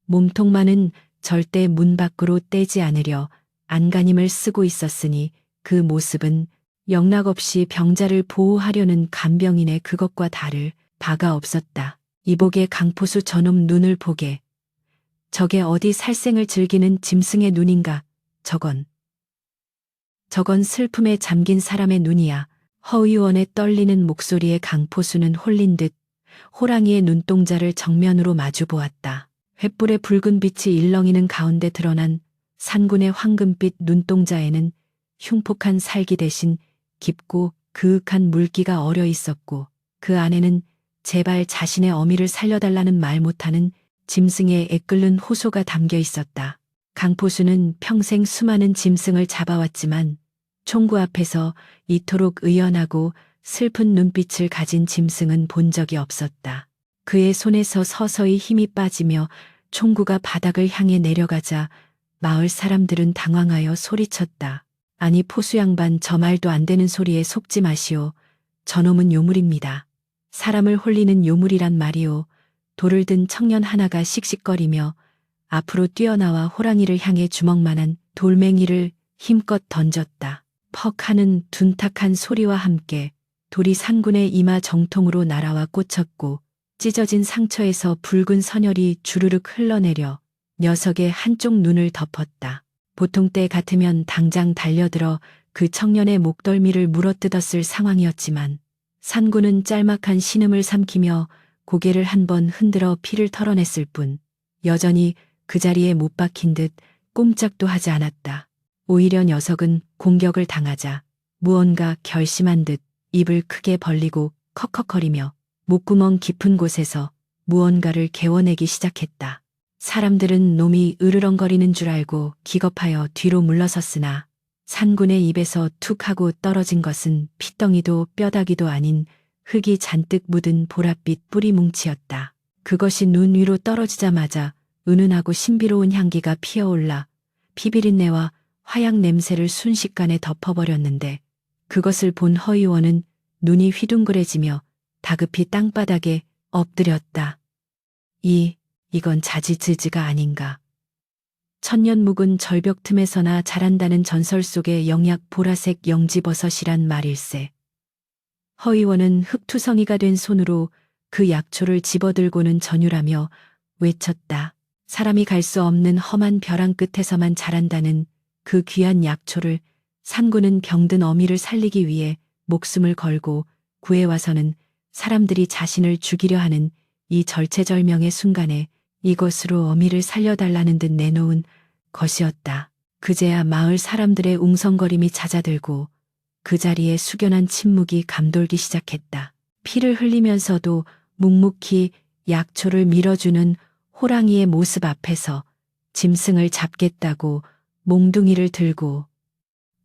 몸통만은 절대 문 밖으로 떼지 않으려 안간힘을 쓰고 있었으니 그 모습은 영락없이 병자를 보호하려는 간병인의 그것과 다를 바가 없었다. 이복의 강포수 저놈 눈을 보게. 저게 어디 살생을 즐기는 짐승의 눈인가? 저건 슬픔에 잠긴 사람의 눈이야. 허의원의 떨리는 목소리에 강포수는 홀린 듯 호랑이의 눈동자를 정면으로 마주 보았다. 횃불의 붉은 빛이 일렁이는 가운데 드러난 산군의 황금빛 눈동자에는 흉폭한 살기 대신 깊고 그윽한 물기가 어려 있었고 그 안에는 제발 자신의 어미를 살려달라는 말 못하는 짐승의 애끓는 호소가 담겨 있었다. 강포수는 평생 수많은 짐승을 잡아왔지만 총구 앞에서 이토록 의연하고 슬픈 눈빛을 가진 짐승은 본 적이 없었다. 그의 손에서 서서히 힘이 빠지며 총구가 바닥을 향해 내려가자 마을 사람들은 당황하여 소리쳤다. 아니 포수 양반 저 말도 안 되는 소리에 속지 마시오. 저놈은 요물입니다. 사람을 홀리는 요물이란 말이오. 돌을 든 청년 하나가 씩씩거리며 앞으로 뛰어나와 호랑이를 향해 주먹만한 돌멩이를 힘껏 던졌다. 퍽 하는 둔탁한 소리와 함께 돌이 산군의 이마 정통으로 날아와 꽂혔고 찢어진 상처에서 붉은 선혈이 주르륵 흘러내려 녀석의 한쪽 눈을 덮었다. 보통 때 같으면 당장 달려들어 그 청년의 목덜미를 물어뜯었을 상황이었지만 산군은 짤막한 신음을 삼키며 고개를 한번 흔들어 피를 털어냈을 뿐 여전히 그 자리에 못 박힌 듯 꼼짝도 하지 않았다. 오히려 녀석은 공격을 당하자 무언가 결심한 듯 입을 크게 벌리고 컥컥거리며 목구멍 깊은 곳에서 무언가를 개워내기 시작했다. 사람들은 놈이 으르렁거리는 줄 알고 기겁하여 뒤로 물러섰으나 산군의 입에서 툭 하고 떨어진 것은 핏덩이도 뼈다귀도 아닌 흙이 잔뜩 묻은 보랏빛 뿌리 뭉치였다. 그것이 눈 위로 떨어지자마자 은은하고 신비로운 향기가 피어올라 피비린내와 화약 냄새를 순식간에 덮어버렸는데 그것을 본 허위원은 눈이 휘둥그레지며 다급히 땅바닥에 엎드렸다. 이건 자지즈즈가 아닌가. 천년 묵은 절벽 틈에서나 자란다는 전설 속의 영약 보라색 영지버섯이란 말일세. 허위원은 흙투성이가 된 손으로 그 약초를 집어들고는 전율하며 외쳤다. 사람이 갈 수 없는 험한 벼랑 끝에서만 자란다는 그 귀한 약초를 산군은 병든 어미를 살리기 위해 목숨을 걸고 구해와서는 사람들이 자신을 죽이려 하는 이 절체절명의 순간에 이것으로 어미를 살려달라는 듯 내놓은 것이었다. 그제야 마을 사람들의 웅성거림이 잦아들고 그 자리에 숙연한 침묵이 감돌기 시작했다. 피를 흘리면서도 묵묵히 약초를 밀어주는 호랑이의 모습 앞에서 짐승을 잡겠다고 몽둥이를 들고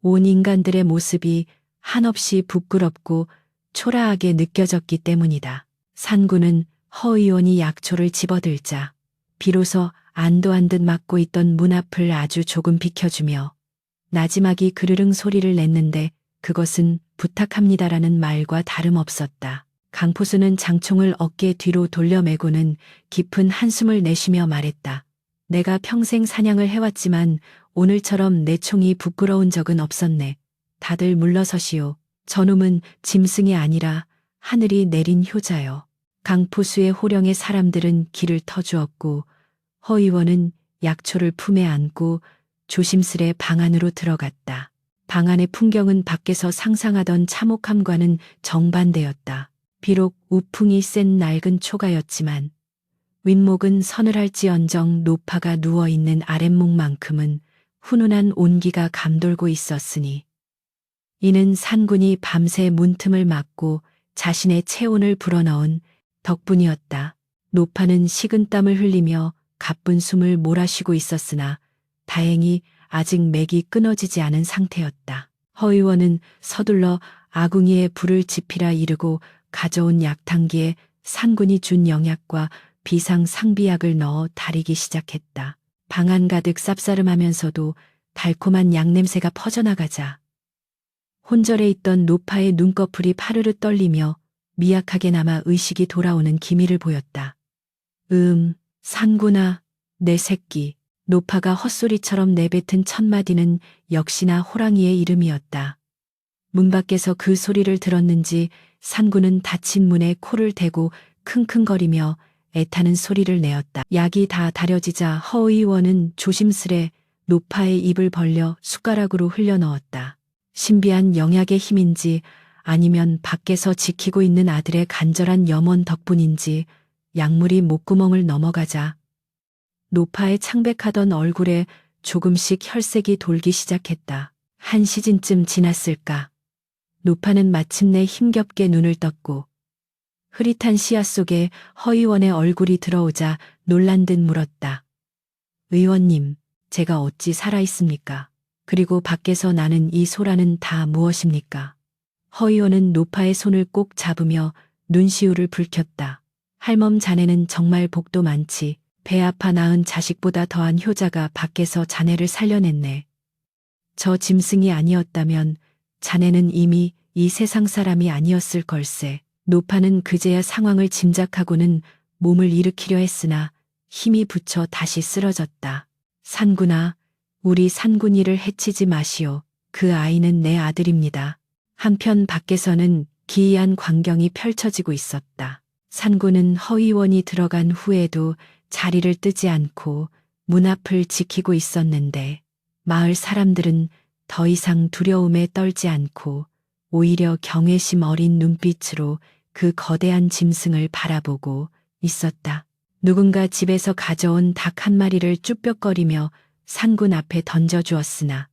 온 인간들의 모습이 한없이 부끄럽고 초라하게 느껴졌기 때문이다. 산군은 허의원이 약초를 집어들자 비로소 안도한 듯 막고 있던 문 앞을 아주 조금 비켜주며 나지막이 그르릉 소리를 냈는데 그것은 부탁합니다라는 말과 다름없었다. 강포수는 장총을 어깨 뒤로 돌려매고는 깊은 한숨을 내쉬며 말했다. 내가 평생 사냥을 해왔지만 오늘처럼 내 총이 부끄러운 적은 없었네. 다들 물러서시오. 저놈은 짐승이 아니라 하늘이 내린 효자요. 강포수의 호령에 사람들은 길을 터주었고 허의원은 약초를 품에 안고 조심스레 방 안으로 들어갔다. 방 안의 풍경은 밖에서 상상하던 참혹함과는 정반대였다. 비록 우풍이 센 낡은 초가였지만 윗목은 서늘할지언정 노파가 누워있는 아랫목만큼은 훈훈한 온기가 감돌고 있었으니 이는 산군이 밤새 문틈을 막고 자신의 체온을 불어넣은 덕분이었다. 노파는 식은땀을 흘리며 가쁜 숨을 몰아쉬고 있었으나 다행히 아직 맥이 끊어지지 않은 상태였다. 허의원은 서둘러 아궁이에 불을 지피라 이르고 가져온 약탕기에 산군이 준 영약과 비상 상비약을 넣어 다리기 시작했다. 방 안 가득 쌉싸름하면서도 달콤한 약냄새가 퍼져나가자 혼절에 있던 노파의 눈꺼풀이 파르르 떨리며 미약하게나마 의식이 돌아오는 기미를 보였다. 산군아, 내 새끼. 노파가 헛소리처럼 내뱉은 첫 마디는 역시나 호랑이의 이름이었다. 문 밖에서 그 소리를 들었는지 산군은 닫힌 문에 코를 대고 킁킁거리며 애타는 소리를 내었다. 약이 다 다려지자 허의원은 조심스레 노파의 입을 벌려 숟가락으로 흘려 넣었다. 신비한 영약의 힘인지 아니면 밖에서 지키고 있는 아들의 간절한 염원 덕분인지 약물이 목구멍을 넘어가자 노파의 창백하던 얼굴에 조금씩 혈색이 돌기 시작했다. 한 시즌쯤 지났을까. 노파는 마침내 힘겹게 눈을 떴고 흐릿한 시야 속에 허의원의 얼굴이 들어오자 놀란 듯 물었다. 의원님, 제가 어찌 살아있습니까? 그리고 밖에서 나는 이 소라는 다 무엇입니까? 허의원은 노파의 손을 꼭 잡으며 눈시울을 붉혔다. 할멈 자네는 정말 복도 많지. 배 아파 낳은 자식보다 더한 효자가 밖에서 자네를 살려냈네. 저 짐승이 아니었다면 자네는 이미 이 세상 사람이 아니었을 걸세. 노파는 그제야 상황을 짐작하고는 몸을 일으키려 했으나 힘이 붙여 다시 쓰러졌다. 산군아, 우리 산군이를 해치지 마시오. 그 아이는 내 아들입니다. 한편 밖에서는 기이한 광경이 펼쳐지고 있었다. 산군은 허위원이 들어간 후에도 자리를 뜨지 않고 문 앞을 지키고 있었는데 마을 사람들은 더 이상 두려움에 떨지 않고 오히려 경외심 어린 눈빛으로 그 거대한 짐승을 바라보고 있었다. 누군가 집에서 가져온 닭 한 마리를 쭈뼛거리며 산군 앞에 던져주었으나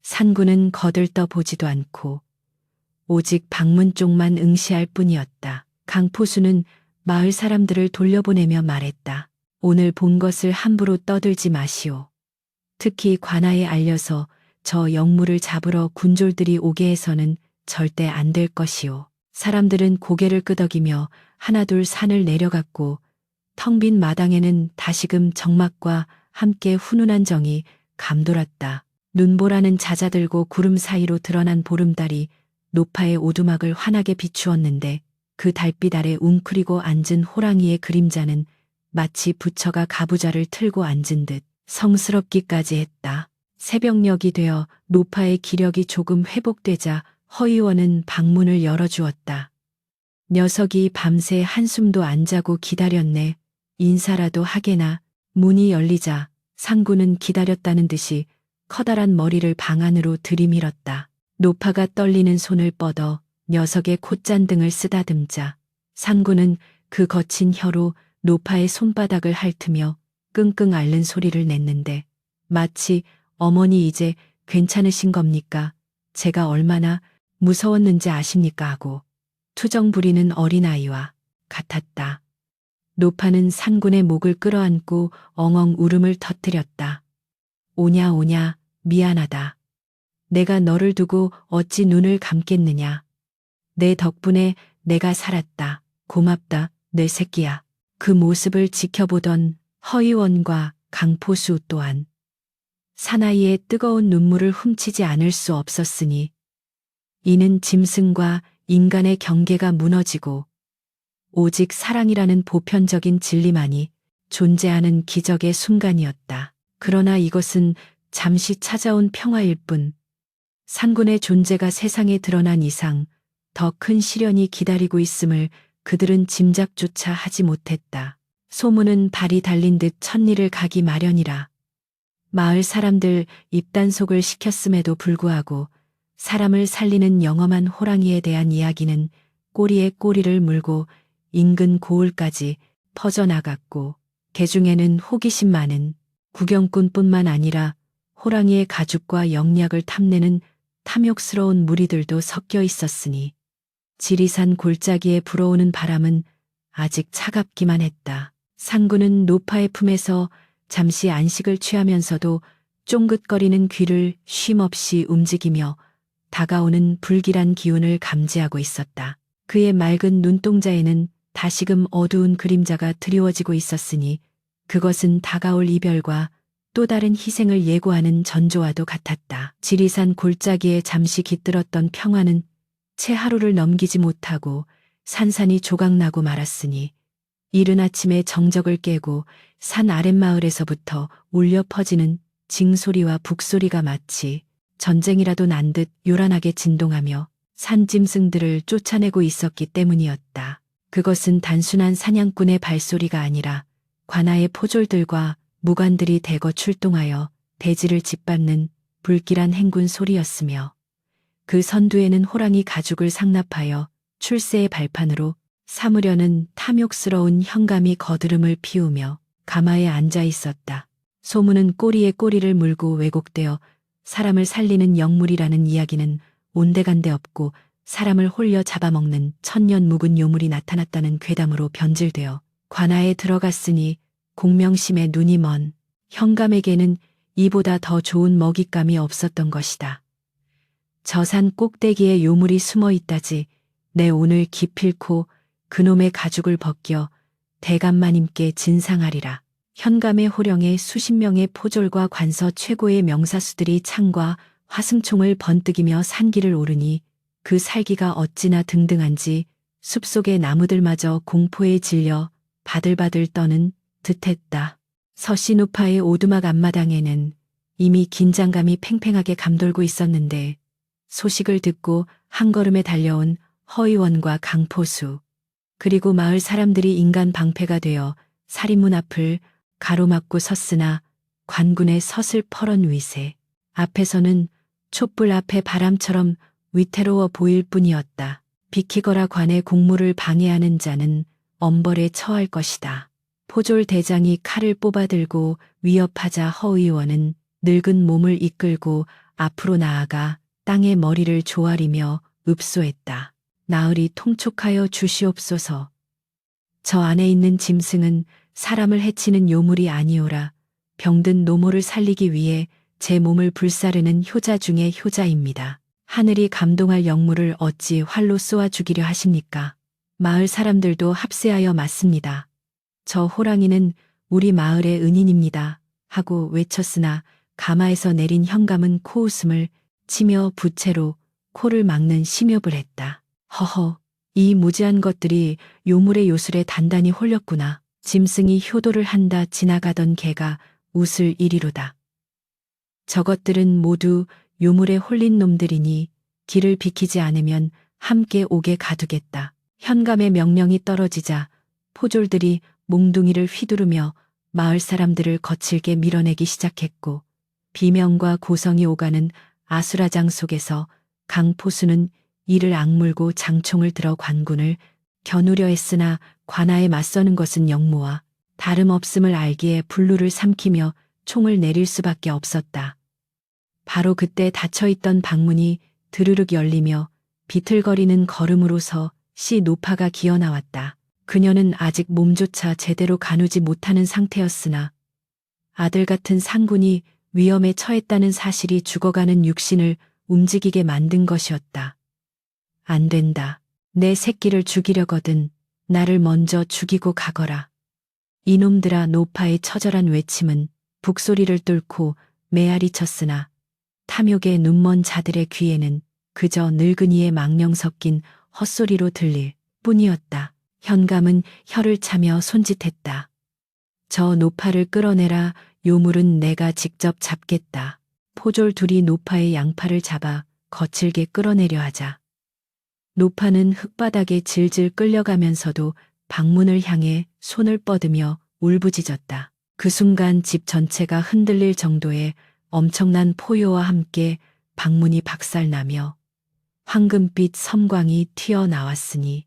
산군은 거들떠 보지도 않고 오직 방문 쪽만 응시할 뿐이었다. 강포수는 마을 사람들을 돌려보내며 말했다. 오늘 본 것을 함부로 떠들지 마시오. 특히 관아에 알려서 저 영물을 잡으러 군졸들이 오게 해서는 절대 안 될 것이오. 사람들은 고개를 끄덕이며 하나둘 산을 내려갔고 텅 빈 마당에는 다시금 정막과 함께 훈훈한 정이 감돌았다. 눈보라는 잦아들고 구름 사이로 드러난 보름달이 노파의 오두막을 환하게 비추었는데 그 달빛 아래 웅크리고 앉은 호랑이의 그림자는 마치 부처가 가부좌를 틀고 앉은 듯 성스럽기까지 했다. 새벽녘이 되어 노파의 기력이 조금 회복되자 허의원은 방문을 열어주었다. 녀석이 밤새 한숨도 안 자고 기다렸네. 인사라도 하게나. 문이 열리자 상구는 기다렸다는 듯이 커다란 머리를 방 안으로 들이밀었다. 노파가 떨리는 손을 뻗어 녀석의 콧잔등을 쓰다듬자 상구는 그 거친 혀로 노파의 손바닥을 핥으며 끙끙 앓는 소리를 냈는데 마치 어머니 이제 괜찮으신 겁니까? 제가 얼마나 무서웠는지 아십니까? 하고 투정 부리는 어린아이와 같았다. 노파는 상군의 목을 끌어안고 엉엉 울음을 터뜨렸다. 오냐 오냐 미안하다. 내가 너를 두고 어찌 눈을 감겠느냐. 내 덕분에 내가 살았다. 고맙다 내 새끼야. 그 모습을 지켜보던 허의원과 강포수 또한 사나이의 뜨거운 눈물을 훔치지 않을 수 없었으니 이는 짐승과 인간의 경계가 무너지고 오직 사랑이라는 보편적인 진리만이 존재하는 기적의 순간이었다. 그러나 이것은 잠시 찾아온 평화일 뿐 상군의 존재가 세상에 드러난 이상 더 큰 시련이 기다리고 있음을 그들은 짐작조차 하지 못했다. 소문은 발이 달린 듯 천리를 가기 마련이라. 마을 사람들 입단속을 시켰음에도 불구하고 사람을 살리는 영험한 호랑이에 대한 이야기는 꼬리에 꼬리를 물고 인근 고을까지 퍼져나갔고 개 중에는 호기심 많은 구경꾼뿐만 아니라 호랑이의 가죽과 영약을 탐내는 탐욕스러운 무리들도 섞여 있었으니 지리산 골짜기에 불어오는 바람은 아직 차갑기만 했다. 상구는 노파의 품에서 잠시 안식을 취하면서도 쫑긋거리는 귀를 쉼없이 움직이며 다가오는 불길한 기운을 감지하고 있었다. 그의 맑은 눈동자에는 다시금 어두운 그림자가 드리워지고 있었으니 그것은 다가올 이별과 또 다른 희생을 예고하는 전조와도 같았다. 지리산 골짜기에 잠시 깃들었던 평화는 채 하루를 넘기지 못하고 산산이 조각나고 말았으니 이른 아침에 정적을 깨고 산 아랫마을에서부터 울려 퍼지는 징소리와 북소리가 마치 전쟁이라도 난 듯 요란하게 진동하며 산짐승들을 쫓아내고 있었기 때문이었다. 그것은 단순한 사냥꾼의 발소리가 아니라 관아의 포졸들과 무관들이 대거 출동하여 대지를 짓밟는 불길한 행군 소리였으며 그 선두에는 호랑이 가죽을 상납하여 출세의 발판으로 삼으려는 탐욕스러운 현감이 거드름을 피우며 가마에 앉아 있었다. 소문은 꼬리에 꼬리를 물고 왜곡되어 사람을 살리는 영물이라는 이야기는 온데간데 없고 사람을 홀려 잡아먹는 천년 묵은 요물이 나타났다는 괴담으로 변질되어 관아에 들어갔으니 공명심에 눈이 먼 현감에게는 이보다 더 좋은 먹잇감이 없었던 것이다. 저 산 꼭대기에 요물이 숨어 있다지 내 오늘 기필코 그놈의 가죽을 벗겨 대감마님께 진상하리라. 현감의 호령에 수십 명의 포졸과 관서 최고의 명사수들이 창과 화승총을 번뜩이며 산길을 오르니 그 살기가 어찌나 등등한지 숲속의 나무들마저 공포에 질려 바들바들 떠는 듯했다. 서씨누파의 오두막 앞마당에는 이미 긴장감이 팽팽하게 감돌고 있었는데 소식을 듣고 한 걸음에 달려온 허의원과 강포수, 그리고 마을 사람들이 인간 방패가 되어 살인문 앞을 가로막고 섰으나 관군의 서슬퍼런 위세 앞에서는 촛불 앞에 바람처럼 위태로워 보일 뿐이었다. 비키거라 관의 공무를 방해하는 자는 엄벌에 처할 것이다. 포졸 대장이 칼을 뽑아들고 위협하자 허 의원은 늙은 몸을 이끌고 앞으로 나아가 땅에 머리를 조아리며 읍소했다. 나으리 통촉하여 주시옵소서. 저 안에 있는 짐승은 사람을 해치는 요물이 아니오라. 병든 노모를 살리기 위해 제 몸을 불사르는 효자 중의 효자입니다. 하늘이 감동할 영물을 어찌 활로 쏘아 죽이려 하십니까? 마을 사람들도 합세하여 맞습니다. 저 호랑이는 우리 마을의 은인입니다. 하고 외쳤으나 가마에서 내린 현감은 코웃음을 치며 부채로 코를 막는 심협을 했다. 허허, 이 무지한 것들이 요물의 요술에 단단히 홀렸구나. 짐승이 효도를 한다 지나가던 개가 웃을 이리로다. 저것들은 모두 요물에 홀린 놈들이니 길을 비키지 않으면 함께 옥에 가두겠다. 현감의 명령이 떨어지자 포졸들이 몽둥이를 휘두르며 마을 사람들을 거칠게 밀어내기 시작했고 비명과 고성이 오가는 아수라장 속에서 강포수는 이를 악물고 장총을 들어 관군을 겨누려 했으나 관아에 맞서는 것은 영모와 다름없음을 알기에 분루를 삼키며 총을 내릴 수밖에 없었다. 바로 그때 닫혀있던 방문이 드르륵 열리며 비틀거리는 걸음으로서 시 노파가 기어나왔다. 그녀는 아직 몸조차 제대로 가누지 못하는 상태였으나 아들 같은 상군이 위험에 처했다는 사실이 죽어가는 육신을 움직이게 만든 것이었다. 안 된다. 내 새끼를 죽이려거든 나를 먼저 죽이고 가거라. 이놈들아. 노파의 처절한 외침은 북소리를 뚫고 메아리 쳤으나 탐욕에 눈먼 자들의 귀에는 그저 늙은이의 망령 섞인 헛소리로 들릴 뿐이었다. 현감은 혀를 차며 손짓했다. 저 노파를 끌어내라. 요물은 내가 직접 잡겠다. 포졸 둘이 노파의 양팔을 잡아 거칠게 끌어내려 하자 노파는 흙바닥에 질질 끌려가면서도 방문을 향해 손을 뻗으며 울부짖었다. 그 순간 집 전체가 흔들릴 정도의 엄청난 포효와 함께 방문이 박살나며 황금빛 섬광이 튀어나왔으니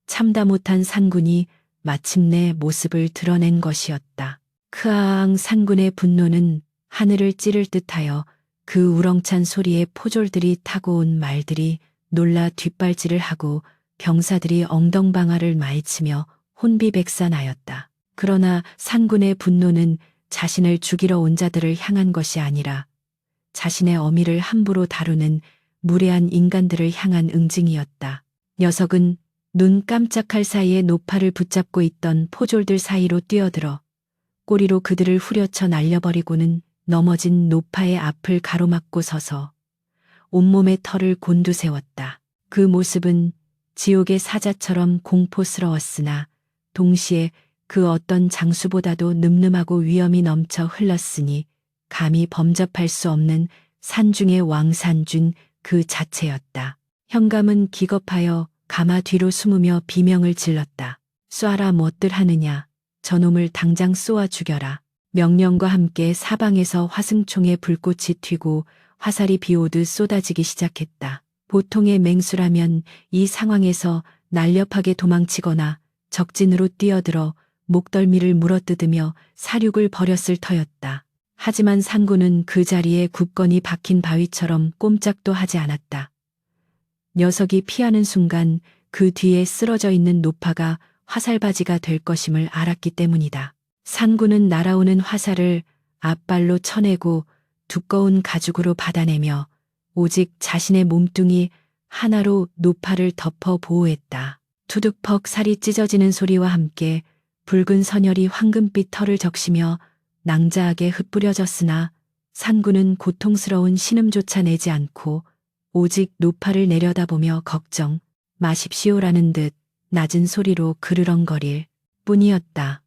참다 못한 산군이 마침내 모습을 드러낸 것이었다. 크아앙 산군의 분노는 하늘을 찌를 듯하여 그 우렁찬 소리에 포졸들이 타고 온 말들이 놀라 뒷발질을 하고 병사들이 엉덩방아를 마이치며 혼비백산하였다. 그러나 산군의 분노는 자신을 죽이러 온 자들을 향한 것이 아니라 자신의 어미를 함부로 다루는 무례한 인간들을 향한 응징이었다. 녀석은 눈 깜짝할 사이에 노파를 붙잡고 있던 포졸들 사이로 뛰어들어 꼬리로 그들을 후려쳐 날려버리고는 넘어진 노파의 앞을 가로막고 서서 온몸의 털을 곤두세웠다. 그 모습은 지옥의 사자처럼 공포스러웠으나 동시에 그 어떤 장수보다도 늠름하고 위엄이 넘쳐 흘렀으니 감히 범접할 수 없는 산중의 왕산준 그 자체였다. 현감은 기겁하여 가마 뒤로 숨으며 비명을 질렀다. 쏴라 뭣들 하느냐. 저놈을 당장 쏘아 죽여라. 명령과 함께 사방에서 화승총의 불꽃이 튀고 화살이 비오듯 쏟아지기 시작했다. 보통의 맹수라면 이 상황에서 날렵하게 도망치거나 적진으로 뛰어들어 목덜미를 물어뜯으며 사륙을 벌였을 터였다. 하지만 상군은 그 자리에 굳건히 박힌 바위처럼 꼼짝도 하지 않았다. 녀석이 피하는 순간 그 뒤에 쓰러져 있는 노파가 화살바지가 될 것임을 알았기 때문이다. 상군은 날아오는 화살을 앞발로 쳐내고 두꺼운 가죽으로 받아내며 오직 자신의 몸뚱이 하나로 노파를 덮어 보호했다. 투둑퍽 살이 찢어지는 소리와 함께 붉은 선혈이 황금빛 털을 적시며 낭자하게 흩뿌려졌으나 상군은 고통스러운 신음조차 내지 않고 오직 노파를 내려다보며 걱정 마십시오라는 듯 낮은 소리로 그르렁거릴 뿐이었다.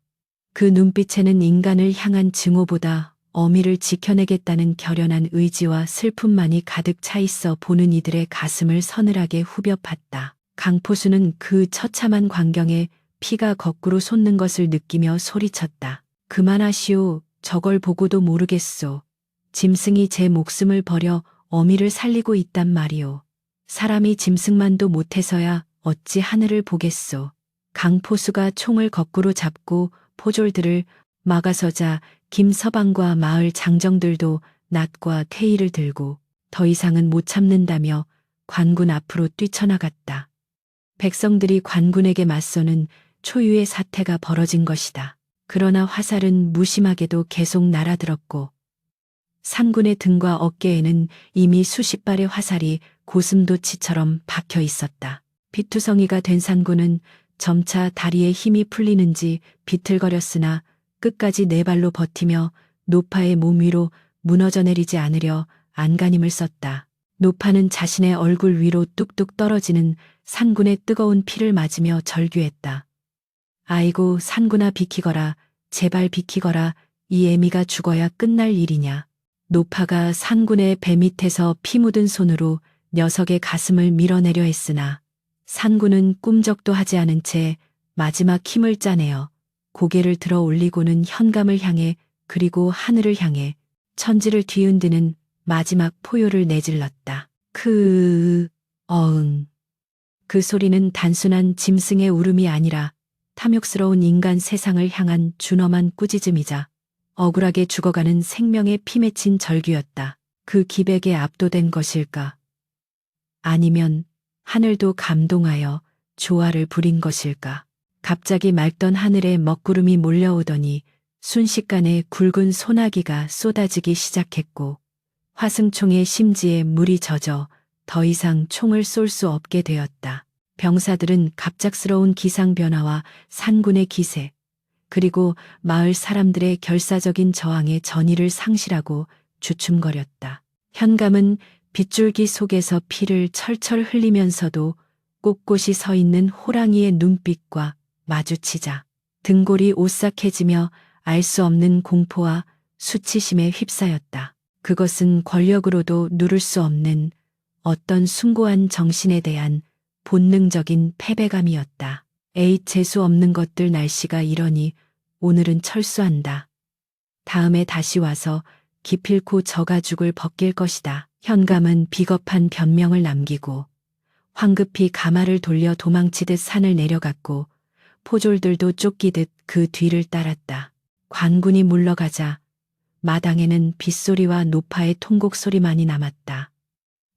그 눈빛에는 인간을 향한 증오보다 어미를 지켜내겠다는 결연한 의지와 슬픔만이 가득 차 있어 보는 이들의 가슴을 서늘하게 후벼 팠다. 강포수는 그 처참한 광경에 피가 거꾸로 솟는 것을 느끼며 소리쳤다. 그만하시오. 저걸 보고도 모르겠소. 짐승이 제 목숨을 버려 어미를 살리고 있단 말이오. 사람이 짐승만도 못해서야 어찌 하늘을 보겠소. 강포수가 총을 거꾸로 잡고 포졸들을 막아서자 김서방과 마을 장정들도 낫과 퇴의를 들고 더 이상은 못 참는다며 관군 앞으로 뛰쳐나갔다. 백성들이 관군에게 맞서는 초유의 사태가 벌어진 것이다. 그러나 화살은 무심하게도 계속 날아들었고 산군의 등과 어깨에는 이미 수십 발의 화살이 고슴도치처럼 박혀 있었다. 비투성이가 된 산군은 점차 다리에 힘이 풀리는지 비틀거렸으나 끝까지 네 발로 버티며 노파의 몸 위로 무너져 내리지 않으려 안간힘을 썼다. 노파는 자신의 얼굴 위로 뚝뚝 떨어지는 산군의 뜨거운 피를 맞으며 절규했다. 아이고 산군아 비키거라. 제발 비키거라. 이 애미가 죽어야 끝날 일이냐. 노파가 산군의 배 밑에서 피 묻은 손으로 녀석의 가슴을 밀어내려 했으나 산군은 꿈쩍도 하지 않은 채 마지막 힘을 짜내어 고개를 들어 올리고는 현감을 향해 그리고 하늘을 향해 천지를 뒤흔드는 마지막 포효를 내질렀다. 어흥. 그 소리는 단순한 짐승의 울음이 아니라 탐욕스러운 인간 세상을 향한 준엄한 꾸짖음이자 억울하게 죽어가는 생명의 피 맺힌 절규였다. 그 기백에 압도된 것일까? 아니면 하늘도 감동하여 조화를 부린 것일까? 갑자기 맑던 하늘에 먹구름이 몰려오더니 순식간에 굵은 소나기가 쏟아지기 시작했고 화승총의 심지에 물이 젖어 더 이상 총을 쏠 수 없게 되었다. 병사들은 갑작스러운 기상 변화와 산군의 기세, 그리고 마을 사람들의 결사적인 저항에 전의를 상실하고 주춤거렸다. 현감은 빗줄기 속에서 피를 철철 흘리면서도 꼿꼿이 서 있는 호랑이의 눈빛과 마주치자 등골이 오싹해지며 알 수 없는 공포와 수치심에 휩싸였다. 그것은 권력으로도 누를 수 없는 어떤 숭고한 정신에 대한 본능적인 패배감이었다. 재수 없는 것들 날씨가 이러니 오늘은 철수한다. 다음에 다시 와서 기필코 저 가죽을 벗길 것이다. 현감은 비겁한 변명을 남기고 황급히 가마를 돌려 도망치듯 산을 내려갔고 포졸들도 쫓기듯 그 뒤를 따랐다. 관군이 물러가자 마당에는 빗소리와 노파의 통곡 소리만이 남았다.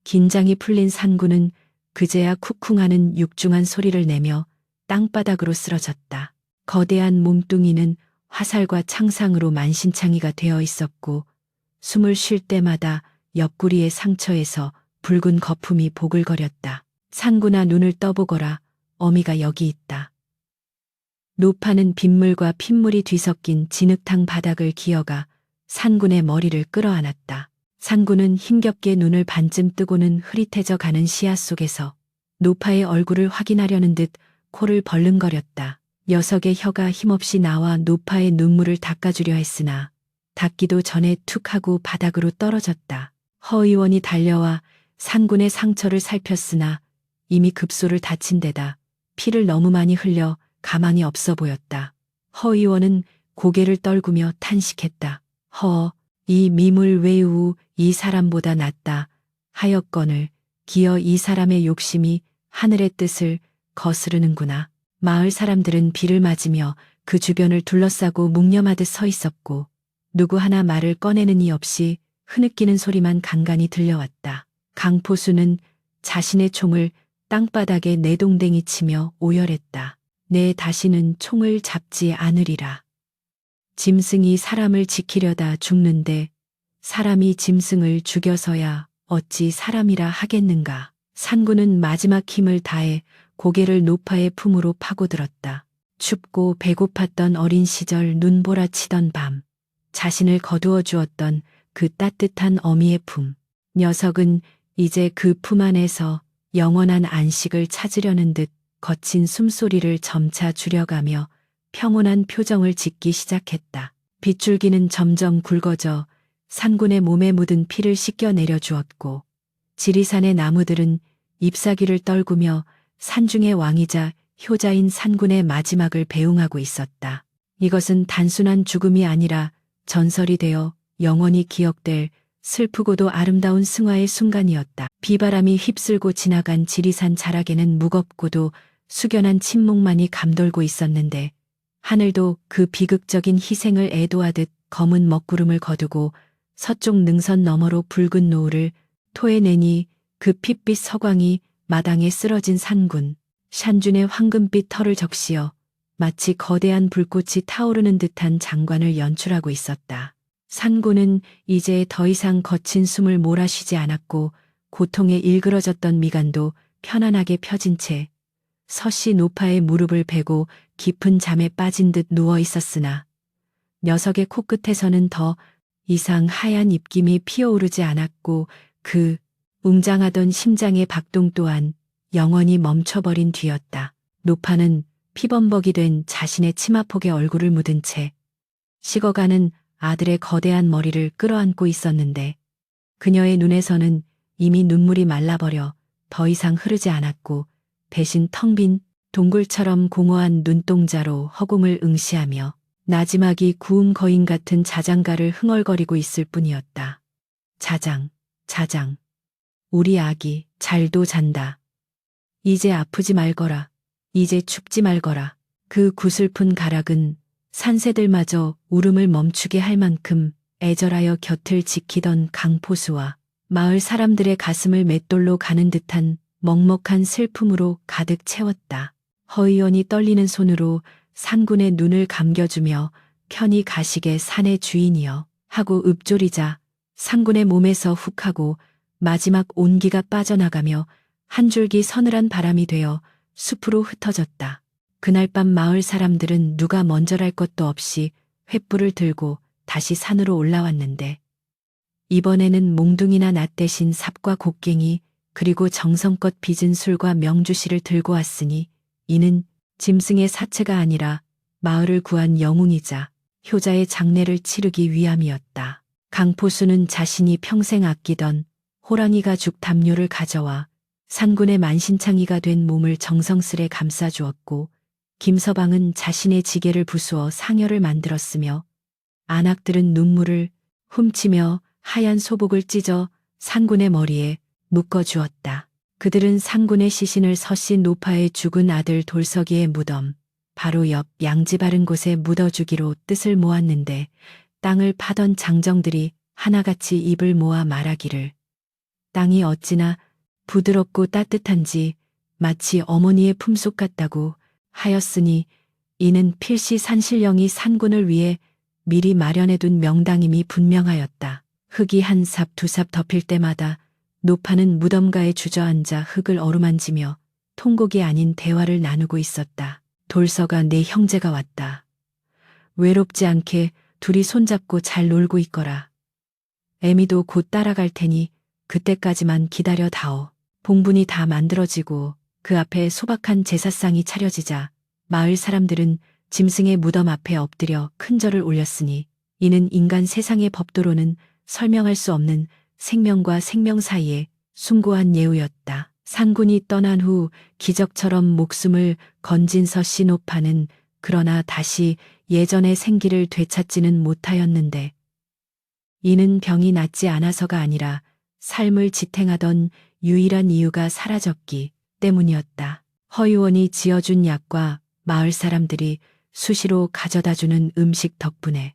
긴장이 풀린 산군은 그제야 쿵쿵하는 육중한 소리를 내며 땅바닥으로 쓰러졌다. 거대한 몸뚱이는 화살과 창상으로 만신창이가 되어 있었고 숨을 쉴 때마다 옆구리의 상처에서 붉은 거품이 보글거렸다. 산군아 눈을 떠보거라. 어미가 여기 있다. 노파는 빗물과 핏물이 뒤섞인 진흙탕 바닥을 기어가 산군의 머리를 끌어안았다. 산군은 힘겹게 눈을 반쯤 뜨고는 흐릿해져 가는 시야 속에서 노파의 얼굴을 확인하려는 듯 코를 벌른거렸다. 녀석의 혀가 힘없이 나와 노파의 눈물을 닦아주려 했으나 닦기도 전에 툭 하고 바닥으로 떨어졌다. 허의원이 달려와 산군의 상처를 살폈으나 이미 급소를 다친 데다 피를 너무 많이 흘려 가망이 없어 보였다. 허의원은 고개를 떨구며 탄식했다. 이 미물 외우 이 사람보다 낫다 하였거늘 기어 이 사람의 욕심이 하늘의 뜻을 거스르는구나. 마을 사람들은 비를 맞으며 그 주변을 둘러싸고 묵념하듯 서 있었고 누구 하나 말을 꺼내는 이 없이 흐느끼는 소리만 간간히 들려왔다. 강포수는 자신의 총을 땅바닥에 내동댕이 치며 오열했다. 내 다시는 총을 잡지 않으리라. 짐승이 사람을 지키려다 죽는데 사람이 짐승을 죽여서야 어찌 사람이라 하겠는가. 산군은 마지막 힘을 다해 고개를 노파의 품으로 파고들었다. 춥고 배고팠던 어린 시절 눈보라치던 밤, 자신을 거두어 주었던 그 따뜻한 어미의 품. 녀석은 이제 그 품 안에서 영원한 안식을 찾으려는 듯 거친 숨소리를 점차 줄여가며 평온한 표정을 짓기 시작했다. 빗줄기는 점점 굵어져 산군의 몸에 묻은 피를 씻겨 내려 주었고 지리산의 나무들은 잎사귀를 떨구며 산중의 왕이자 효자인 산군의 마지막을 배웅하고 있었다. 이것은 단순한 죽음이 아니라 전설이 되어 영원히 기억될 슬프고도 아름다운 승화의 순간이었다. 비바람이 휩쓸고 지나간 지리산 자락에는 무겁고도 숙연한 침묵만이 감돌고 있었는데 하늘도 그 비극적인 희생을 애도하듯 검은 먹구름을 거두고 서쪽 능선 너머로 붉은 노을을 토해내니 그 핏빛 서광이 마당에 쓰러진 산군, 샨준의 황금빛 털을 적시어 마치 거대한 불꽃이 타오르는 듯한 장관을 연출하고 있었다. 산군은 이제 더 이상 거친 숨을 몰아쉬지 않았고 고통에 일그러졌던 미간도 편안하게 펴진 채 서씨 노파의 무릎을 베고 깊은 잠에 빠진 듯 누워 있었으나 녀석의 코끝에서는 더 이상 하얀 입김이 피어오르지 않았고 그 웅장하던 심장의 박동 또한 영원히 멈춰버린 뒤였다. 노파는 피범벅이 된 자신의 치마폭에 얼굴을 묻은 채 식어가는 아들의 거대한 머리를 끌어안고 있었는데 그녀의 눈에서는 이미 눈물이 말라버려 더 이상 흐르지 않았고 대신 텅 빈 동굴처럼 공허한 눈동자로 허공을 응시하며 나지막이 구운 거인 같은 자장가를 흥얼거리고 있을 뿐이었다. 자장, 자장. 우리 아기 잘도 잔다. 이제 아프지 말거라. 이제 춥지 말거라. 그 구슬픈 가락은 산새들마저 울음을 멈추게 할 만큼 애절하여 곁을 지키던 강포수와 마을 사람들의 가슴을 맷돌로 가는 듯한 먹먹한 슬픔으로 가득 채웠다. 허의원이 떨리는 손으로 산군의 눈을 감겨주며 편히 가시게 산의 주인이여 하고 읊조리자 산군의 몸에서 훅하고 마지막 온기가 빠져나가며 한 줄기 서늘한 바람이 되어 숲으로 흩어졌다. 그날 밤 마을 사람들은 누가 먼저랄 것도 없이 횃불을 들고 다시 산으로 올라왔는데 이번에는 몽둥이나 낫 대신 삽과 곡괭이 그리고 정성껏 빚은 술과 명주실을 들고 왔으니 이는 짐승의 사체가 아니라 마을을 구한 영웅이자 효자의 장례를 치르기 위함이었다. 강포수는 자신이 평생 아끼던 호랑이가 죽 담요를 가져와 산군의 만신창이가 된 몸을 정성스레 감싸주었고 김서방은 자신의 지게를 부수어 상여를 만들었으며 안악들은 눈물을 훔치며 하얀 소복을 찢어 산군의 머리에 묶어주었다. 그들은 산군의 시신을 서씨 노파의 죽은 아들 돌석이의 무덤, 바로 옆 양지 바른 곳에 묻어주기로 뜻을 모았는데 땅을 파던 장정들이 하나같이 입을 모아 말하기를 땅이 어찌나 부드럽고 따뜻한지 마치 어머니의 품속 같다고 하였으니 이는 필시 산신령이 산군을 위해 미리 마련해둔 명당임이 분명하였다. 흙이 한 삽 두 삽 덮일 때마다 노파는 무덤가에 주저앉아 흙을 어루만지며 통곡이 아닌 대화를 나누고 있었다. 돌서가 내 형제가 왔다. 외롭지 않게 둘이 손잡고 잘 놀고 있거라. 애미도 곧 따라갈 테니 그때까지만 기다려 다오. 봉분이 다 만들어지고 그 앞에 소박한 제사상이 차려지자 마을 사람들은 짐승의 무덤 앞에 엎드려 큰 절을 올렸으니 이는 인간 세상의 법도로는 설명할 수 없는 생명과 생명 사이에 숭고한 예우였다. 산군이 떠난 후 기적처럼 목숨을 건진 서씨 노파는 그러나 다시 예전의 생기를 되찾지는 못하였는데 이는 병이 낫지 않아서가 아니라 삶을 지탱하던 유일한 이유가 사라졌기 때문이었다. 허유원이 지어준 약과 마을 사람들이 수시로 가져다주는 음식 덕분에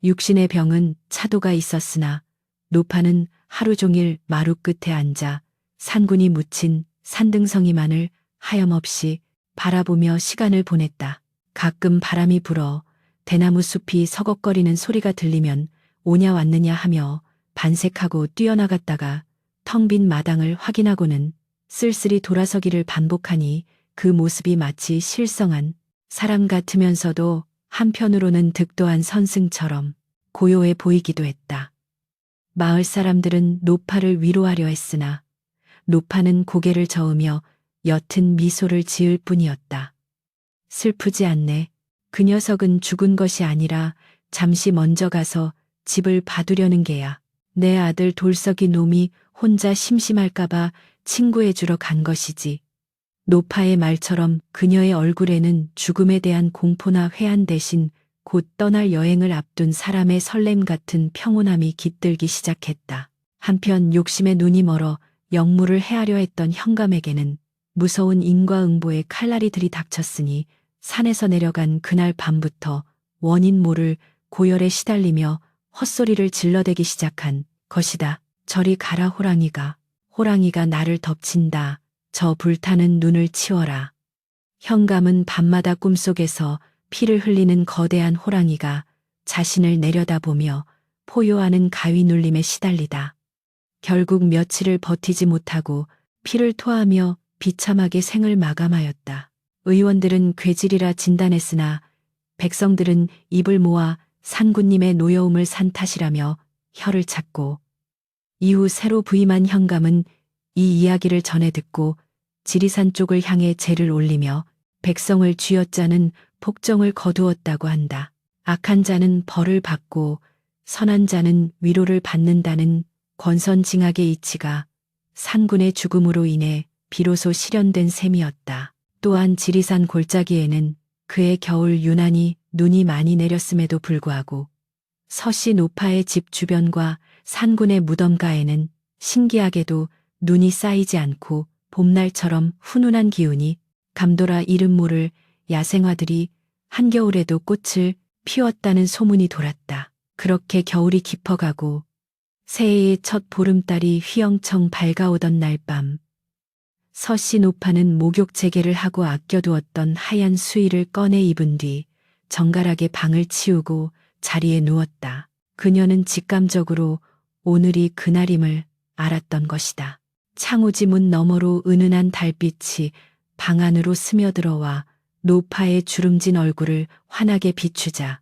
육신의 병은 차도가 있었으나 노파는 하루 종일 마루 끝에 앉아 산군이 묻힌 산등성이만을 하염없이 바라보며 시간을 보냈다. 가끔 바람이 불어 대나무 숲이 서걱거리는 소리가 들리면 오냐 왔느냐 하며 반색하고 뛰어나갔다가 텅 빈 마당을 확인하고는 쓸쓸히 돌아서기를 반복하니 그 모습이 마치 실성한 사람 같으면서도 한편으로는 득도한 선승처럼 고요해 보이기도 했다. 마을 사람들은 노파를 위로하려 했으나 노파는 고개를 저으며 옅은 미소를 지을 뿐이었다. 슬프지 않네. 그 녀석은 죽은 것이 아니라 잠시 먼저 가서 집을 봐두려는 게야. 내 아들 돌석이 놈이 혼자 심심할까봐 친구해주러 간 것이지. 노파의 말처럼 그녀의 얼굴에는 죽음에 대한 공포나 회한 대신 곧 떠날 여행을 앞둔 사람의 설렘 같은 평온함이 깃들기 시작했다. 한편 욕심에 눈이 멀어 역무를 해하려 했던 현감에게는 무서운 인과응보의 칼날이 들이닥쳤으니 산에서 내려간 그날 밤부터 원인 모를 고열에 시달리며 헛소리를 질러대기 시작한 것이다. 저리 가라 호랑이가. 호랑이가 나를 덮친다. 저 불타는 눈을 치워라. 현감은 밤마다 꿈속에서 피를 흘리는 거대한 호랑이가 자신을 내려다보며 포효하는 가위 눌림에 시달리다. 결국 며칠을 버티지 못하고 피를 토하며 비참하게 생을 마감하였다. 의원들은 괴질이라 진단했으나 백성들은 입을 모아 산군님의 노여움을 산 탓이라며 혀를 찾고, 이후 새로 부임한 현감은 이 이야기를 전해 듣고 지리산 쪽을 향해 제를 올리며 백성을 쥐어짜는 폭정을 거두었다고 한다. 악한 자는 벌을 받고 선한 자는 위로를 받는다는 권선징악의 이치가 산군의 죽음으로 인해 비로소 실현된 셈이었다. 또한 지리산 골짜기에는 그해 겨울 유난히 눈이 많이 내렸음에도 불구하고 서씨 노파의 집 주변과 산군의 무덤가에는 신기하게도 눈이 쌓이지 않고 봄날처럼 훈훈한 기운이 감돌아 이름 모를 야생화들이 한겨울에도 꽃을 피웠다는 소문이 돌았다. 그렇게 겨울이 깊어가고 새해의 첫 보름달이 휘영청 밝아오던 날 밤, 서씨 노파는 목욕 재개를 하고 아껴두었던 하얀 수의를 꺼내 입은 뒤 정갈하게 방을 치우고 자리에 누웠다. 그녀는 직감적으로 오늘이 그날임을 알았던 것이다. 창호지 문 너머로 은은한 달빛이 방 안으로 스며들어와 노파의 주름진 얼굴을 환하게 비추자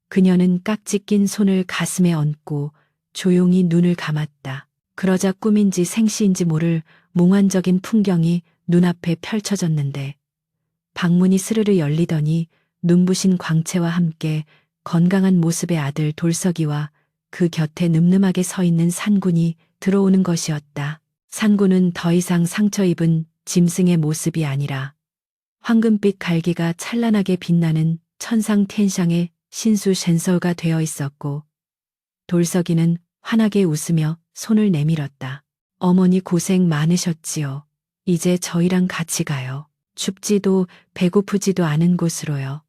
그녀는 깍지 낀 손을 가슴에 얹고 조용히 눈을 감았다. 그러자 꿈인지 생시인지 모를 몽환적인 풍경이 눈앞에 펼쳐졌는데 방문이 스르르 열리더니 눈부신 광채와 함께 건강한 모습의 아들 돌석이와 그 곁에 늠름하게 서 있는 산군이 들어오는 것이었다. 산군은 더 이상 상처 입은 짐승의 모습이 아니라 황금빛 갈기가 찬란하게 빛나는 천상텐샹의 신수 쉔서가 되어 있었고, 돌석이는 환하게 웃으며 손을 내밀었다. 어머니 고생 많으셨지요. 이제 저희랑 같이 가요. 춥지도 배고프지도 않은 곳으로요.